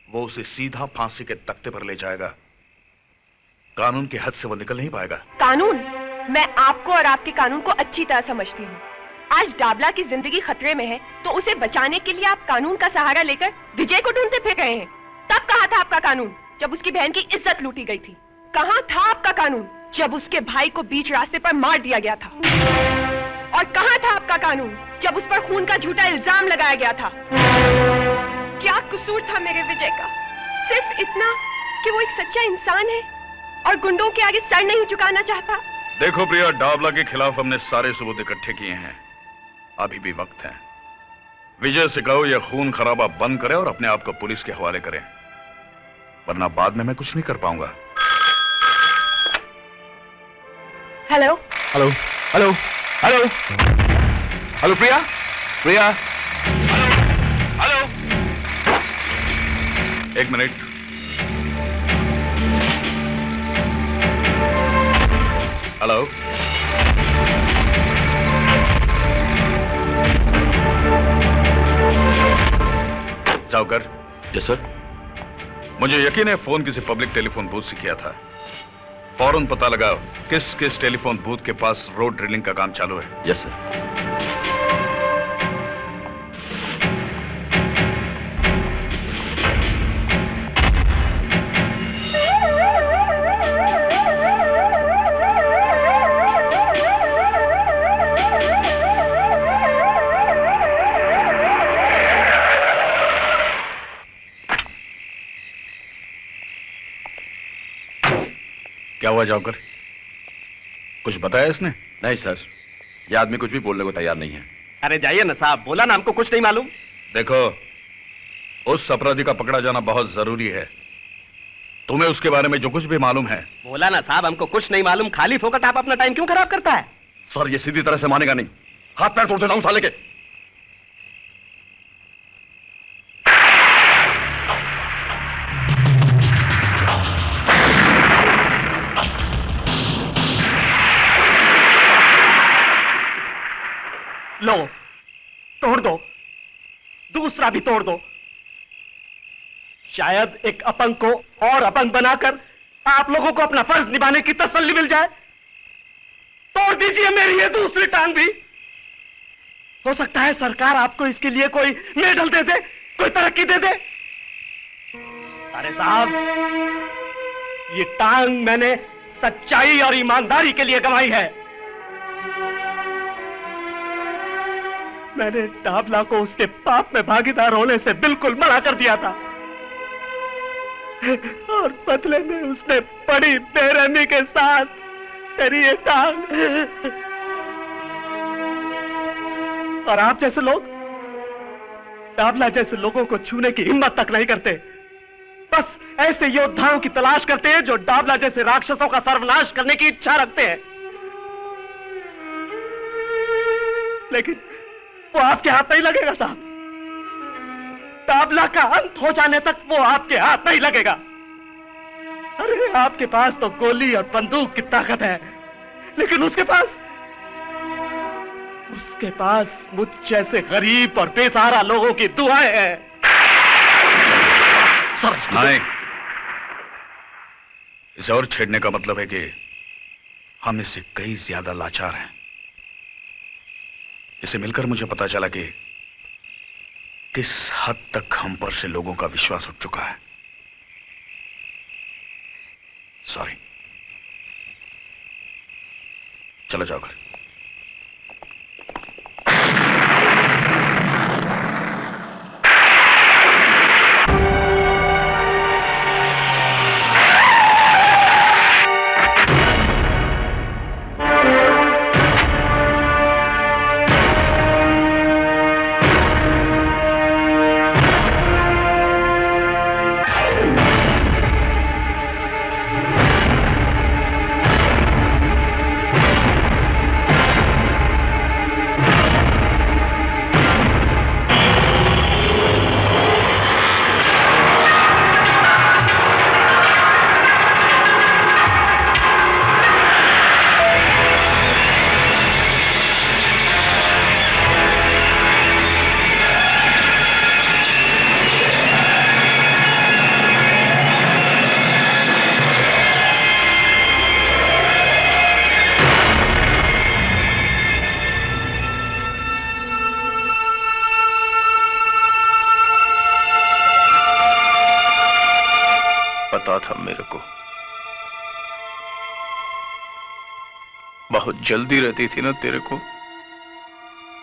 वो उसे सीधा फांसी के तख्ते पर ले जाएगा। कानून के हद से वो निकल नहीं पाएगा। कानून? मैं आपको और आपके कानून को अच्छी तरह समझती हूँ। आज डाबला की जिंदगी खतरे में है, तो उसे बचाने के लिए आप कानून का सहारा लेकर विजय को ढूंढते फिर रहे हैं। तब कहाँ था आपका कानून, जब उसकी बहन की इज्जत लूटी गई थी? कहाँ था आपका कानून, जब उसके भाई को बीच रास्ते पर मार दिया गया था? और कहाँ था आपका कानून, जब उस पर खून का झूठा इल्जाम लगाया गया था? क्या कसूर था मेरे विजय का? सिर्फ इतना कि वो एक सच्चा इंसान है और गुंडों के आगे सर नहीं झुकाना चाहता। देखो प्रिया, डाबला के खिलाफ हमने सारे सबूत इकट्ठे किए हैं, अभी भी वक्त है। विजय से कहो यह खून खराबा बंद करे और अपने आप को पुलिस के हवाले करे, वरना बाद में मैं कुछ नहीं कर पाऊंगा। Hello hello hello hello hello Priya, Priya, hello, एक मिनट। हेलो, जाओकर। Yes sir. मुझे यकीन है फोन किसी पब्लिक टेलीफोन बूथ से किया था। फौरन पता लगाओ किस किस टेलीफोन बूथ के पास रोड ड्रिलिंग का काम चालू है। Yes sir. क्या हुआ जाओकर? कुछ बताया इसने? नहीं सर, ये आदमी कुछ भी बोलने को तैयार नहीं है। अरे जाइए ना साहब, बोला ना हमको कुछ नहीं मालूम। देखो, उस अपराधी का पकड़ा जाना बहुत जरूरी है। तुम्हें उसके बारे में जो कुछ भी मालूम है। बोला ना साहब, हमको कुछ नहीं मालूम। खाली फोकट आप अपना टाइम क्यों खराब करता है? सर ये सीधी तरह से मानेगा नहीं, हाथ पैर तोड़ देता हूं साले के। लो, तोड़ दो, दूसरा भी तोड़ दो। शायद एक अपंग को और अपंग बनाकर आप लोगों को अपना फर्ज निभाने की तसल्ली मिल जाए। तोड़ दीजिए मेरी ये दूसरी टांग भी। हो सकता है सरकार आपको इसके लिए कोई मेडल दे दे, कोई तरक्की दे दे। अरे साहब, ये टांग मैंने सच्चाई और ईमानदारी के लिए गंवाई है। मैंने डाबला को उसके पाप में भागीदार होने से बिल्कुल मना कर दिया था, और बदले में उसने बड़ी बेरहमी के साथ मेरी ये टांग। और आप जैसे लोग डाबला जैसे लोगों को छूने की हिम्मत तक नहीं करते। बस ऐसे योद्धाओं की तलाश करते हैं जो डाबला जैसे राक्षसों का सर्वनाश करने की इच्छा रखते हैं। लेकिन वो आपके हाथ नहीं लगेगा साहब। डाबला का अंत हो जाने तक वो आपके हाथ नहीं लगेगा। अरे आपके पास तो गोली और बंदूक की ताकत है, लेकिन उसके पास मुझ जैसे गरीब और बेसहारा लोगों की दुआएं हैं। नहीं, इसे और छेड़ने का मतलब है कि हम इससे कई ज्यादा लाचार हैं। इसे मिलकर मुझे पता चला कि किस हद तक हम पर से लोगों का विश्वास उठ चुका है। सॉरी, चलो जाओ घर। पता था मेरे को। बहुत जल्दी रहती थी ना तेरे को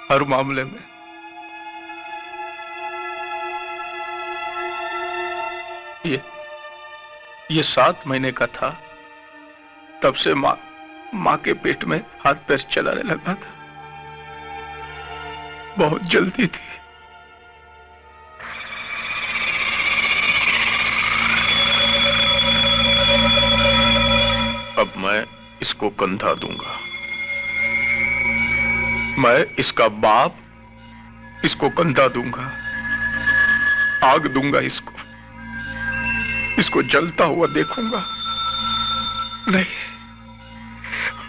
हर मामले में। ये 7 महीने का था, तब से माँ के पेट में हाथ पैर चलाने लगा था। बहुत जल्दी थी। अब मैं इसको कंधा दूंगा। मैं इसका बाप इसको कंधा दूंगा, आग दूंगा इसको जलता हुआ देखूंगा। नहीं,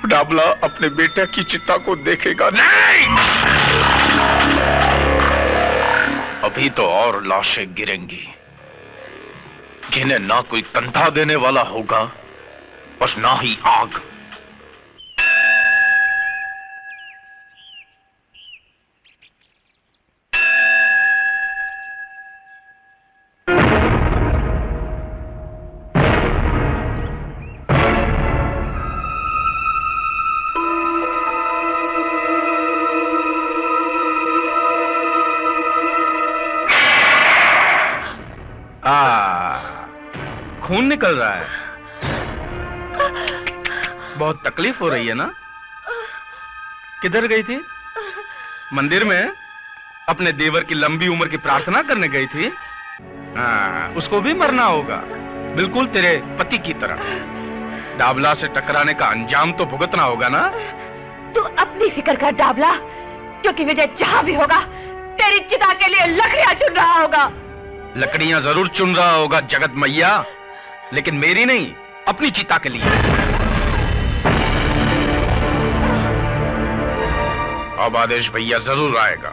डाबला अपने बेटे की चिता को देखेगा नहीं। अभी तो और लाशें गिरेंगी, जिन्हें ना कोई कंधा देने वाला होगा, बस ना ही आग। खून निकल रहा है, बहुत तकलीफ हो रही है ना? किधर गई थी? मंदिर में अपने देवर की लंबी उम्र की प्रार्थना करने गई थी। उसको भी मरना होगा, बिल्कुल तेरे पति की तरह। डाबला से टकराने का अंजाम तो भुगतना होगा ना? तू अपनी फिक्र कर डाबला, क्योंकि विजय जहां भी होगा तेरी चिता के लिए लकड़ियां चुन रहा होगा। लकड़ियां जरूर चुन रहा होगा जगत मैया, लेकिन मेरी नहीं, अपनी चिता के लिए। अब आदेश भैया जरूर आएगा।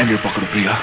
ये पकड़ो प्रिया।